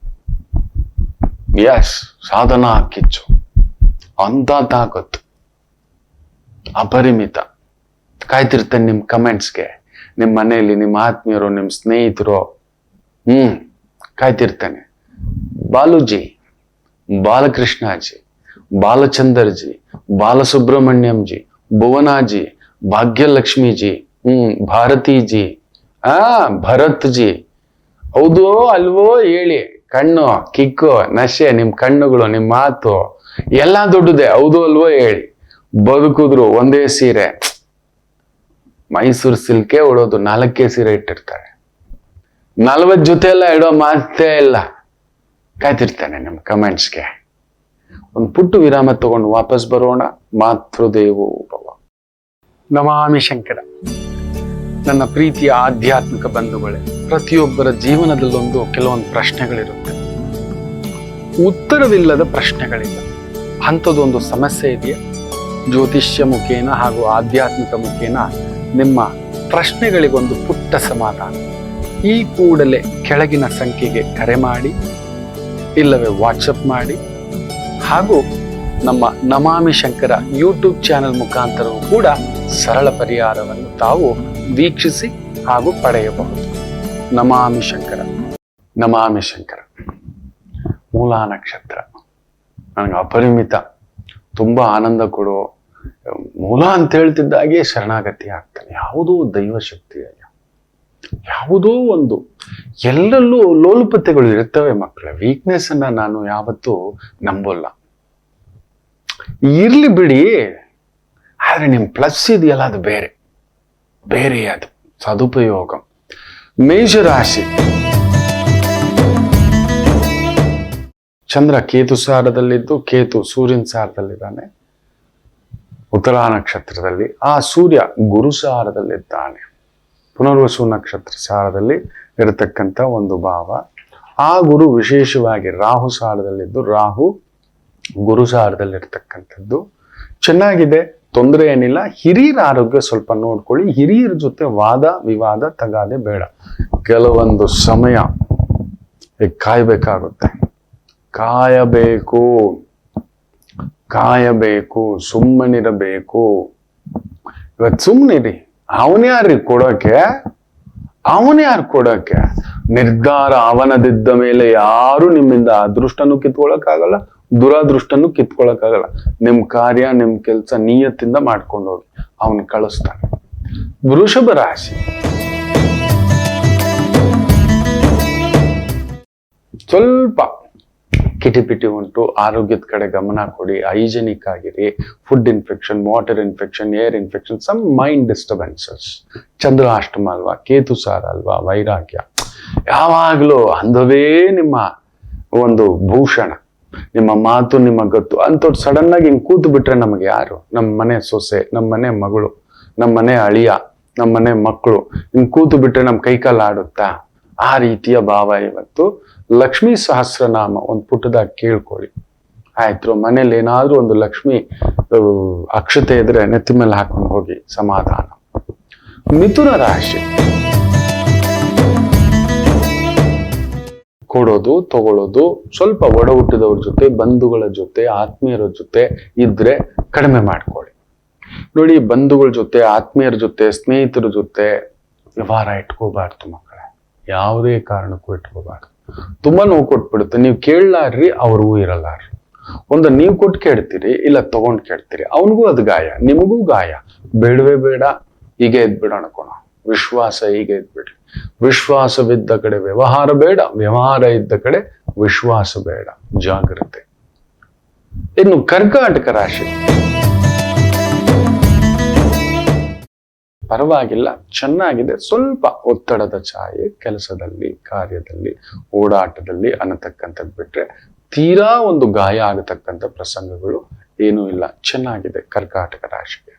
Speaker 1: ಸಾಧನಾ ಕಿಚ್ಚು ಅಂತ ತಾಕತ್ತು ಅಪರಿಮಿತ. ಕಾಯ್ತಿರ್ತೇನೆ ನಿಮ್ ಕಮೆಂಟ್ಸ್ಗೆ. ನಿಮ್ ಮನೆಯಲ್ಲಿ ನಿಮ್ಮ ಆತ್ಮೀಯರು, ನಿಮ್ ಸ್ನೇಹಿತರು, ಕಾಯ್ತಿರ್ತೇನೆ. ಬಾಲುಜಿ, ಬಾಲಕೃಷ್ಣಾಜಿ, ಬಾಲಚಂದರ್ಜಿ, ಬಾಲಸುಬ್ರಹ್ಮಣ್ಯಂಜಿ, ಭುವನಾಜಿ, ಭಾಗ್ಯಲಕ್ಷ್ಮೀಜಿ, ಭಾರತೀಜಿ, ಭರತ್ ಜಿ. ಹೌದೋ ಅಲ್ವೋ ಹೇಳಿ. ಕಣ್ಣು, ಕಿಕ್ಕು, ನಶೆ, ನಿಮ್ ಕಣ್ಣುಗಳು, ನಿಮ್ ಮಾತು ಎಲ್ಲಾ ದೊಡ್ಡದೇ. ಹೌದು ಅಲ್ವೋ ಹೇಳಿ. ಬದುಕುದ್ರು ಒಂದೇ ಸೀರೆ, ಮೈಸೂರು ಸಿಲ್ಕೆ ಉಡೋದು 4 ಸೀರೆ ಇಟ್ಟಿರ್ತಾರೆ. 40 ಜೊತೆ ಎಲ್ಲ ಇಡೋ ಮಾತೇ ಇಲ್ಲ. ಕಾಯ್ತಿರ್ತೇನೆ ನಿಮ್ ಕಮೆಂಟ್ಸ್ಗೆ. ಒಂದು ಪುಟ್ಟ ವಿರಾಮ ತಗೊಂಡು ವಾಪಸ್ ಬರೋಣ. ಮಾತೃದೇವೋ ಭವ. ನಮಾಮಿ ಶಂಕರ. ನನ್ನ ಪ್ರೀತಿಯ ಆಧ್ಯಾತ್ಮಿಕ ಬಂಧುಗಳೇ, ಪ್ರತಿಯೊಬ್ಬರ ಜೀವನದಲ್ಲೊಂದು ಕೆಲವೊಂದು ಪ್ರಶ್ನೆಗಳಿರುತ್ತೆ, ಉತ್ತರವಿಲ್ಲದ ಪ್ರಶ್ನೆಗಳಿಲ್ಲ. ಅಂಥದ್ದೊಂದು ಸಮಸ್ಯೆ ಇದೆಯಾ? ಜ್ಯೋತಿಷ್ಯ ಮುಖೇನ ಹಾಗೂ ಆಧ್ಯಾತ್ಮಿಕ ಮುಖೇನ ನಿಮ್ಮ ಪ್ರಶ್ನೆಗಳಿಗೊಂದು ಪುಟ್ಟ ಸಮಾಧಾನ. ಈ ಕೂಡಲೇ ಕೆಳಗಿನ ಸಂಖ್ಯೆಗೆ ಕರೆ ಮಾಡಿ, ಇಲ್ಲವೇ ವಾಟ್ಸಪ್ ಮಾಡಿ, ಹಾಗೂ ನಮ್ಮ ನಮಾಮಿ ಶಂಕರ ಯೂಟ್ಯೂಬ್ ಚಾನೆಲ್ ಮುಖಾಂತರವೂ ಕೂಡ ಸರಳ ಪರಿಹಾರವನ್ನು ತಾವು ವೀಕ್ಷಿಸಿ ಹಾಗೂ ಪಡೆಯಬಹುದು. ನಮಾಮಿ ಶಂಕರ. ಮೂಲಾ ನಕ್ಷತ್ರ ನನಗೆ ಅಪರಿಮಿತ, ತುಂಬಾ ಆನಂದ ಕೊಡೋ ಮೂಲ ಅಂತ ಹೇಳ್ತಿದ್ದಾಗೆ ಶರಣಾಗತಿ ಆಗ್ತಾನೆ. ಯಾವುದೋ ದೈವ ಶಕ್ತಿ, ಯಾವುದೋ ಒಂದು, ಎಲ್ಲರಲ್ಲೂ ಲೋಲುಪತೆಗಳು ಇರ್ತವೆ ಮಕ್ಕಳ. ವೀಕ್ನೆಸ್ ಅನ್ನ ನಾನು ಯಾವತ್ತೂ ನಂಬೋಲ್ಲ. ಇರ್ಲಿ ಬಿಡಿ, ಆದ್ರೆ ನಿಮ್ ಪ್ಲಸ್ ಇದೆಯಲ್ಲ, ಅದು ಬೇರೆ ಅದು ಸದುಪಯೋಗ. ಮೇಷರಾಶಿ. ಚಂದ್ರ ಕೇತು ಸಾರದಲ್ಲಿದ್ದು, ಕೇತು ಸೂರ್ಯನ ಸಾರದಲ್ಲಿದ್ದಾನೆ ಉತ್ತರಾ ನಕ್ಷತ್ರದಲ್ಲಿ. ಆ ಸೂರ್ಯ ಗುರು ಸಾರದಲ್ಲಿದ್ದಾನೆ ಪುನರ್ವಸು ನಕ್ಷತ್ರ ಸಾರದಲ್ಲಿ ಇರತಕ್ಕಂಥ ಒಂದು ಭಾವ. ಆ ಗುರು ವಿಶೇಷವಾಗಿ ರಾಹು ಸಾರದಲ್ಲಿದ್ದು, ರಾಹು ಗುರು ಸಾರದಲ್ಲಿರ್ತಕ್ಕಂಥದ್ದು ಚೆನ್ನಾಗಿದೆ, ತೊಂದರೆ ಏನಿಲ್ಲ. ಹಿರಿಯರ ಆರೋಗ್ಯ ಸ್ವಲ್ಪ ನೋಡ್ಕೊಳ್ಳಿ. ಹಿರಿಯರ ಜೊತೆ ವಾದ ವಿವಾದ ತಗಾದೆ ಬೇಡ. ಕೆಲವೊಂದು ಸಮಯ ಕಾಯ್ಬೇಕಾಗುತ್ತೆ. ಕಾಯಬೇಕು, ಸುಮ್ಮನಿರಬೇಕು. ಇವತ್ತು ಸುಮ್ಮನಿರಿ. ಅವನ್ಯಾರು ಕೊಡೋಕೆ? ನಿರ್ಧಾರ ಅವನದಿದ್ದ ಮೇಲೆ ಯಾರು ನಿಮ್ಮಿಂದ ಅದೃಷ್ಟನೂ ಕಿತ್ಕೊಳಕ್ಕಾಗಲ್ಲ, ದುರಾದೃಷ್ಟನೂ ಕಿತ್ಕೊಳಕ್ಕಾಗಲ್ಲ. ನಿಮ್ ಕಾರ್ಯ, ನಿಮ್ ಕೆಲ್ಸ ನಿಯತ್ತಿಂದ ಮಾಡ್ಕೊಂಡು ಹೋಗಿ, ಅವನ್ ಕಳಿಸ್ತಾನೆ. ವೃಷಭ ರಾಶಿ. ಸ್ವಲ್ಪ ಕಿಟಿಪಿಟಿ ಉಂಟು. ಆರೋಗ್ಯದ ಕಡೆ ಗಮನ ಕೊಡಿ. ಹೈಜೆನಿಕ್ ಆಗಿರಿ. Food infection, water infection, air infection, some mind disturbances. ಚಂದ್ರಾಷ್ಟಮ ಅಲ್ವಾ, ಕೇತು ಸಾರ ಅಲ್ವಾ, ವೈರಾಗ್ಯ. ಯಾವಾಗ್ಲೂ ಅಂದವೇ ನಿಮ್ಮ ಒಂದು ಭೂಷಣ, ನಿಮ್ಮ ಮಾತು, ನಿಮ್ಮ ಗತ್ತು. ಅಂಥವ್ರು ಸಡನ್ ಆಗಿ ಹಿಂಗ್ ಕೂತು ಬಿಟ್ರೆ ನಮಗೆ ಯಾರು? ನಮ್ಮ ಮನೆ ಸೊಸೆ, ನಮ್ಮ ಮನೆ ಮಗಳು, ನಮ್ಮ ಮನೆ ಅಳಿಯ, ನಮ್ಮ ಮನೆ ಮಕ್ಕಳು ಹಿಂಗ್ ಕೂತು ಬಿಟ್ರೆ ನಮ್ ಕೈಕಾಲು ಆಡುತ್ತಾ? ಆ ರೀತಿಯ ಭಾವ ಇವತ್ತು. ಲಕ್ಷ್ಮೀ ಸಹಸ್ರನಾಮ ಒಂದು ಪುಟ್ಟದಾಗಿ ಕೇಳ್ಕೊಳ್ಳಿ. ಆಯ್ತು, ಮನೇಲಿ ಏನಾದ್ರೂ ಒಂದು ಲಕ್ಷ್ಮಿ ಅಕ್ಷತೆ ಇದ್ರೆ ನೆತ್ತಿ ಮೇಲೆ ಹಾಕೊಂಡು ಹೋಗಿ, ಸಮಾಧಾನ. ಮಿಥುನ ರಾಶಿ, ಕೊಡೋದು ತಗೊಳ್ಳೋದು ಸ್ವಲ್ಪ ಒಡ ಹುಟ್ಟಿದವ್ರ ಜೊತೆ, ಬಂಧುಗಳ ಜೊತೆ, ಆತ್ಮೀಯರ ಜೊತೆ ಇದ್ರೆ ಕಡಿಮೆ ಮಾಡ್ಕೊಳ್ಳಿ. ನೋಡಿ, ಬಂಧುಗಳ ಜೊತೆ, ಆತ್ಮೀಯರ ಜೊತೆ, ಸ್ನೇಹಿತರ ಜೊತೆ ವ್ಯವಹಾರ ಇಟ್ಕೋಬಾರ್ದು ಮಕ್ಕಳೇ, ಯಾವುದೇ ಕಾರಣಕ್ಕೂ ಇಟ್ಕೋಬಾರ್ದು. ತುಂಬಾ ನೋವು ಕೊಟ್ಬಿಡುತ್ತೆ. ನೀವು ಕೇಳಲಾರ್ರಿ, ಅವ್ರಿಗೂ ಇರಲ್ಲಾರ್ರಿ. ಒಂದು ನೀವು ಕೊಟ್ಟು ಕೇಳ್ತೀರಿ, ಇಲ್ಲ ತಗೊಂಡ್ ಕೇಳ್ತೀರಿ, ಅವನಿಗೂ ಅದು ಗಾಯ, ನಿಮಗೂ ಗಾಯ. ಬೇಡವೇ ಬೇಡ, ಹೀಗೆ ಎದ್ಬಿಡೋಣ ಕೋಣ. ವಿಶ್ವಾಸ ಹೀಗೆ ಎದ್ಬಿಡ್ರಿ. ವಿಶ್ವಾಸವಿದ್ದ ಕಡೆ ವ್ಯವಹಾರ ಬೇಡ, ವ್ಯವಹಾರ ಇದ್ದ ಕಡೆ ವಿಶ್ವಾಸ ಬೇಡ. ಜಾಗ್ರತೆ. ಇನ್ನು ಕರ್ಕಾಟಕ ರಾಶಿ, ಪರವಾಗಿಲ್ಲ, ಚೆನ್ನಾಗಿದೆ. ಸ್ವಲ್ಪ ಒತ್ತಡದ ಛಾಯೆ ಕೆಲಸದಲ್ಲಿ, ಕಾರ್ಯದಲ್ಲಿ, ಓಡಾಟದಲ್ಲಿ ಅನ್ನತಕ್ಕಂಥದ್ದು ಬಿಟ್ರೆ ತೀರಾ ಒಂದು ಗಾಯ ಆಗತಕ್ಕಂಥ ಪ್ರಸಂಗಗಳು ಏನೂ ಇಲ್ಲ. ಚೆನ್ನಾಗಿದೆ ಕರ್ಕಾಟಕ ರಾಶಿಗೆ,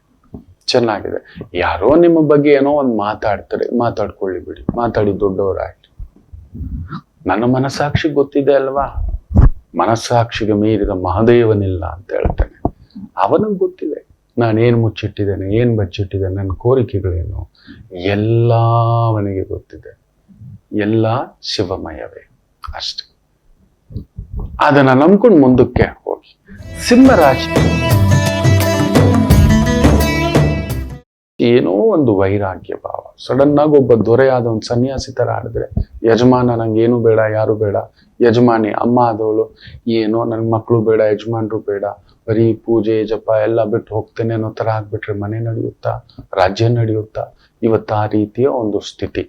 Speaker 1: ಚೆನ್ನಾಗಿದೆ. ಯಾರೋ ನಿಮ್ಮ ಬಗ್ಗೆ ಏನೋ ಒಂದು ಮಾತಾಡ್ತಾರೆ, ಮಾತಾಡ್ಕೊಳ್ಳಿ ಬಿಡಿ, ಮಾತಾಡಿ ದೊಡ್ಡವರಾಗ್ಲಿ. ನನ್ನ ಮನಸ್ಸಾಕ್ಷಿಗೆ ಗೊತ್ತಿದೆ ಅಲ್ವಾ, ಮನಸ್ಸಾಕ್ಷಿಗೆ ಮೀರಿದ ಮಹಾದೇವನಿಲ್ಲ ಅಂತ ಹೇಳ್ತಾನೆ. ಅವನಿಗೆ ಗೊತ್ತಿದೆ ನಾನೇನು ಮುಚ್ಚಿಟ್ಟಿದ್ದೇನೆ, ಏನು ಬಚ್ಚಿಟ್ಟಿದ್ದೇನೆ, ನನ್ನ ಕೋರಿಕೆಗಳೇನು, ಎಲ್ಲ ಅವನಿಗೆ ಗೊತ್ತಿದೆ. ಎಲ್ಲ ಶಿವಮಯವೇ ಅಷ್ಟೆ. ಅದನ್ನ ನಂಬ್ಕೊಂಡು ಮುಂದಕ್ಕೆ ಹೋಗಿ. ಸಿಂಹರಾಶಿ, ಏನೋ ಒಂದು ವೈರಾಗ್ಯ ಭಾವ. ಸಡನ್ ಆಗಿ ಒಬ್ಬ ದೊರೆಯಾದ ಒಂದು ಸನ್ಯಾಸಿ ತರ ಆಡಿದ್ರೆ, ಯಜಮಾನ ನಂಗೆ ಏನು ಬೇಡ, ಯಾರು ಬೇಡ, ಯಜಮಾನಿ ಅಮ್ಮ ಆದವಳು ಏನೋ ನನ್ ಮಕ್ಕಳು ಬೇಡ, ಯಜಮಾನ್ರು ಬೇಡ, ಬರೀ ಪೂಜೆ ಜಪ ಎಲ್ಲ ಬಿಟ್ಟು ಹೋಗ್ತೇನೆ ಅನ್ನೋ ತರ ಆಗ್ಬಿಟ್ರೆ ಮನೆ ನಡೆಯುತ್ತಾ, ರಾಜ್ಯ ನಡೆಯುತ್ತಾ? ಇವತ್ತು ಆ ರೀತಿಯ ಒಂದು ಸ್ಥಿತಿ.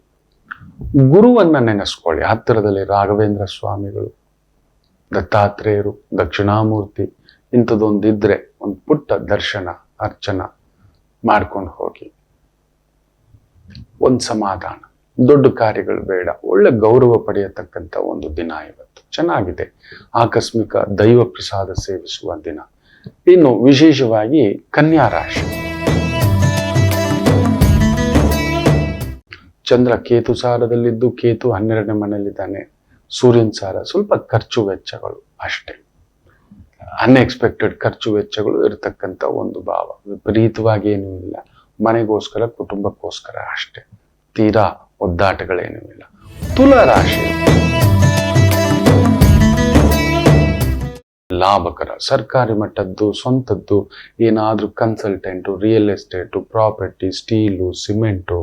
Speaker 1: ಗುರುವನ್ನ ನೆನೆಸ್ಕೊಳ್ಳಿ. ಹತ್ತಿರದಲ್ಲಿ ರಾಘವೇಂದ್ರ ಸ್ವಾಮಿಗಳು, ದತ್ತಾತ್ರೇಯರು, ದಕ್ಷಿಣಾಮೂರ್ತಿ ಇಂಥದ್ದೊಂದಿದ್ರೆ ಒಂದು ಪುಟ್ಟ ದರ್ಶನ ಅರ್ಚನ ಮಾಡ್ಕೊಂಡು ಹೋಗಿ. ಒಂದು ಸಮಾಧಾನ. ದೊಡ್ಡ ಕಾರ್ಯಗಳು ಬೇಡ, ಒಳ್ಳೆ ಗೌರವ ಪಡೆಯತಕ್ಕಂಥ ಒಂದು ದಿನ ಇವತ್ತು. ಚೆನ್ನಾಗಿದೆ. ಆಕಸ್ಮಿಕ ದೈವ ಪ್ರಸಾದ ಸೇವಿಸುವ ದಿನ. ಇನ್ನು ವಿಶೇಷವಾಗಿ ಕನ್ಯಾ ರಾಶಿ, ಚಂದ್ರ ಕೇತು ಸಾರದಲ್ಲಿದ್ದು, ಕೇತು 12ನೇ ಮನೆಯಲ್ಲಿದ್ದಾನೆ. ಸೂರ್ಯನ ಸಾರ, ಸ್ವಲ್ಪ ಖರ್ಚು ವೆಚ್ಚಗಳು ಅಷ್ಟೇ, ಅನ್ಎಕ್ಸ್ಪೆಕ್ಟೆಡ್ ಖರ್ಚು ವೆಚ್ಚಗಳು ಇರತಕ್ಕಂಥ ಒಂದು ಭಾವ. ವಿಪರೀತವಾಗಿ ಏನೂ ಇಲ್ಲ, ಮನೆಗೋಸ್ಕರ ಕುಟುಂಬಕ್ಕೋಸ್ಕರ ಅಷ್ಟೇ, ತೀರಾ ಒದ್ದಾಟಗಳೇನೂ ಇಲ್ಲ. ತುಲಾ ರಾಶಿ, ಲಾಭಕರ. ಸರ್ಕಾರಿ ಮಟ್ಟದ್ದು, ಸ್ವಂತದ್ದು ಏನಾದ್ರೂ consultant, real estate, property, steel, cement,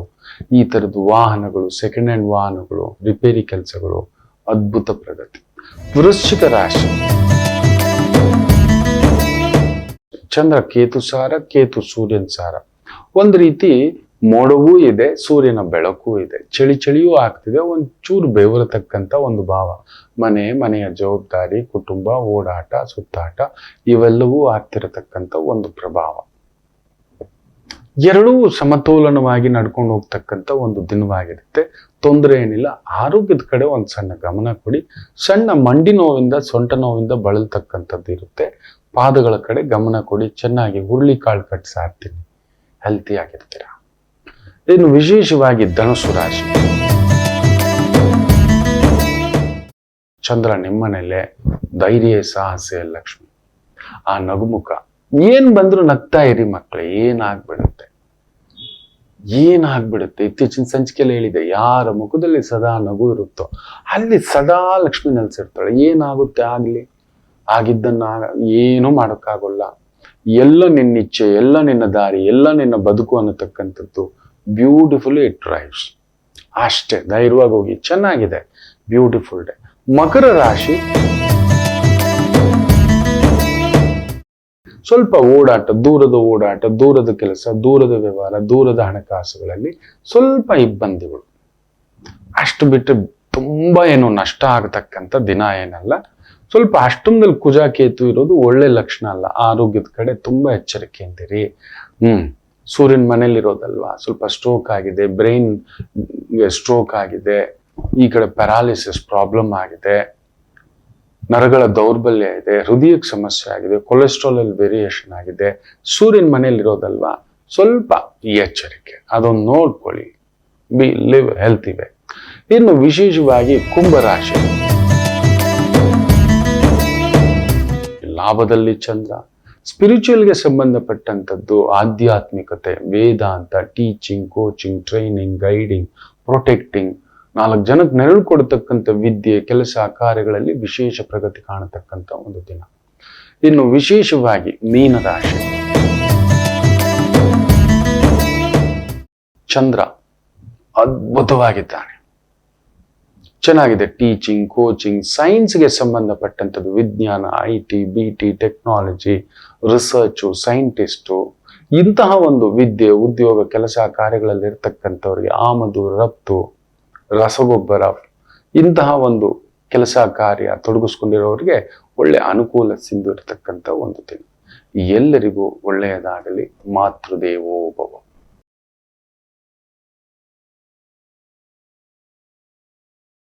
Speaker 1: ಈ ತರದ್ದು ವಾಹನಗಳು, ಸೆಕೆಂಡ್ ಹ್ಯಾಂಡ್ ವಾಹನಗಳು, ರಿಪೇರಿ ಕೆಲಸಗಳು, ಅದ್ಭುತ ಪ್ರಗತಿ. ವೃಶ್ಚಿಕ ರಾಶಿ, ಚಂದ್ರ ಕೇತು ಸಾರ, ಕೇತು ಸೂರ್ಯನ ಸಾರ. ಒಂದು ರೀತಿ ಮೋಡವೂ ಇದೆ, ಸೂರ್ಯನ ಬೆಳಕು ಇದೆ, ಚಳಿಯೂ ಆಗ್ತಿದೆ, ಒಂಚೂರು ಬೆವರತಕ್ಕಂಥ ಒಂದು ಭಾವ. ಮನೆಯ ಜವಾಬ್ದಾರಿ, ಕುಟುಂಬ, ಓಡಾಟ, ಸುತ್ತಾಟ ಇವೆಲ್ಲವೂ ಆಗ್ತಿರತಕ್ಕಂಥ ಒಂದು ಪ್ರಭಾವ. ಎರಡೂ ಸಮತೋಲನವಾಗಿ ನಡ್ಕೊಂಡು ಹೋಗ್ತಕ್ಕಂಥ ಒಂದು ದಿನವಾಗಿರುತ್ತೆ. ತೊಂದರೆ ಏನಿಲ್ಲ. ಆರೋಗ್ಯದ ಕಡೆ ಒಂದು ಸಣ್ಣ ಗಮನ ಕೊಡಿ. ಸಣ್ಣ ಮಂಡಿ ನೋವಿಂದ, ಸೊಂಟ ನೋವಿಂದ ಬಳಲ್ತಕ್ಕಂಥದ್ದು ಇರುತ್ತೆ. ಪಾದಗಳ ಕಡೆ ಗಮನ ಕೊಡಿ. ಚೆನ್ನಾಗಿ ಹುರುಳಿಕಾಳು ಕಟ್ಟಿ ಸಾರ್ತೀನಿ, ಹೆಲ್ತಿ ಆಗಿರ್ತೀರ. ಇನ್ನು ವಿಶೇಷವಾಗಿ ಧನುಸು ರಾಶಿ, ಚಂದ್ರ ನಿಮ್ಮನೇಲೆ, ಧೈರ್ಯ ಸಾಹಸ ಲಕ್ಷ್ಮಿ, ಆ ನಗುಮುಖ. ಏನ್ ಬಂದ್ರು ನಗ್ತಾ ಇರಿ ಮಕ್ಕಳೇ. ಏನಾಗ್ಬಿಡುತ್ತೆ ಇತ್ತೀಚಿನ ಸಂಚಿಕೆಯಲ್ಲಿ ಹೇಳಿದೆ, ಯಾರ ಮುಖದಲ್ಲಿ ಸದಾ ನಗು ಇರುತ್ತೋ ಅಲ್ಲಿ ಸದಾ ಲಕ್ಷ್ಮಿ ನೆಲೆಸಿರ್ತಾಳೆ. ಏನಾಗುತ್ತೆ ಆಗ್ಲಿ, ಆಗಿದ್ದನ್ನ ಏನೂ ಮಾಡೋಕ್ಕಾಗಲ್ಲ. ಎಲ್ಲ ನಿನ್ನ ಇಚ್ಛೆ, ಎಲ್ಲ ನಿನ್ನ ದಾರಿ, ಎಲ್ಲ ನಿನ್ನ ಬದುಕು ಅನ್ನತಕ್ಕಂಥದ್ದು ಬ್ಯೂಟಿಫುಲ್ ಇಟ್ ಡ್ರೈವ್ಸ್. ಅಷ್ಟೇ, ಧೈರ್ಯವಾಗಿ ಹೋಗಿ. ಚೆನ್ನಾಗಿದೆ, ಬ್ಯೂಟಿಫುಲ್ ಡೇ. ಮಕರ ರಾಶಿ, ಸ್ವಲ್ಪ ಓಡಾಟ, ದೂರದ ಕೆಲಸ, ದೂರದ ವ್ಯವಹಾರ, ದೂರದ ಹಣಕಾಸುಗಳಲ್ಲಿ ಸ್ವಲ್ಪ ಇಬ್ಬಂದಿಗಳು. ಅಷ್ಟು ಬಿಟ್ಟರೆ ತುಂಬಾ ಏನು ನಷ್ಟ ಆಗತಕ್ಕಂಥ ದಿನ ಏನಲ್ಲ. ಸ್ವಲ್ಪ ಅಷ್ಟೊಂದಲ್ಲಿ ಕುಜ ಕೇತು ಇರೋದು ಒಳ್ಳೆ ಲಕ್ಷಣ ಅಲ್ಲ. ಆರೋಗ್ಯದ ಕಡೆ ತುಂಬಾ ಎಚ್ಚರಿಕೆಯಿಂದಿರಿ. ಸೂರ್ಯನ ಮನೇಲಿರೋದಲ್ವಾ, ಸ್ವಲ್ಪ ಸ್ಟ್ರೋಕ್ ಆಗಿದೆ, ಬ್ರೈನ್ ಸ್ಟ್ರೋಕ್ ಆಗಿದೆ, ಈ ಕಡೆ ಪ್ಯಾರಾಲಿಸಿಸ್ ಪ್ರಾಬ್ಲಮ್ ಆಗಿದೆ, ನರಗಳ ದೌರ್ಬಲ್ಯ ಇದೆ, ಹೃದಯಕ್ಕೆ ಸಮಸ್ಯೆ ಆಗಿದೆ, ಕೊಲೆಸ್ಟ್ರಾಲ್ ಅಲ್ಲಿ ವೇರಿಯೇಷನ್ ಆಗಿದೆ. ಸೂರ್ಯನ ಮನೇಲಿರೋದಲ್ವಾ, ಸ್ವಲ್ಪ ಎಚ್ಚರಿಕೆ, ಅದೊಂದು ನೋಡ್ಕೊಳ್ಳಿ. ಲಿವ್ ಹೆಲ್ತ್ ಇವೆ. ಇನ್ನು ವಿಶೇಷವಾಗಿ ಕುಂಭರಾಶಿ, ಲಾಭದಲ್ಲಿ ಚಂದ್ರ. ಸ್ಪಿರಿಚುವಲ್ಗೆ ಸಂಬಂಧಪಟ್ಟಂಥದ್ದು ಆಧ್ಯಾತ್ಮಿಕತೆ, ವೇದಾಂತ, teaching, coaching, training, guiding, protecting, 4 ಜನಕ್ಕೆ ನೆರಳು ಕೊಡತಕ್ಕಂಥ ವಿದ್ಯೆ, ಕೆಲಸ ಕಾರ್ಯಗಳಲ್ಲಿ ವಿಶೇಷ ಪ್ರಗತಿ ಕಾಣತಕ್ಕಂಥ ಒಂದು ದಿನ. ಇನ್ನು ವಿಶೇಷವಾಗಿ ಮೀನರಾಶಿ, ಚಂದ್ರ ಅದ್ಭುತವಾಗಿದ್ದಾನೆ, ಚೆನ್ನಾಗಿದೆ. ಟೀಚಿಂಗ್, ಕೋಚಿಂಗ್, ಸೈನ್ಸ್ಗೆ ಸಂಬಂಧಪಟ್ಟಂಥದ್ದು, ವಿಜ್ಞಾನ, IT, BT, technology, research, scientist, ಇಂತಹ ಒಂದು ವಿದ್ಯೆ, ಉದ್ಯೋಗ, ಕೆಲಸ ಕಾರ್ಯಗಳಲ್ಲಿ ಇರ್ತಕ್ಕಂಥವ್ರಿಗೆ, ಆಮದು ರಫ್ತು, ರಸಗೊಬ್ಬರ, ಇಂತಹ ಒಂದು ಕೆಲಸ ಕಾರ್ಯ ತೊಡಗಿಸ್ಕೊಂಡಿರೋರಿಗೆ ಒಳ್ಳೆ ಅನುಕೂಲ ಸಿಂಧು ಇರತಕ್ಕಂಥ ಒಂದು ದಿನ. ಎಲ್ಲರಿಗೂ ಒಳ್ಳೆಯದಾಗಲಿ. ಮಾತೃದೇವೋ ಭವ.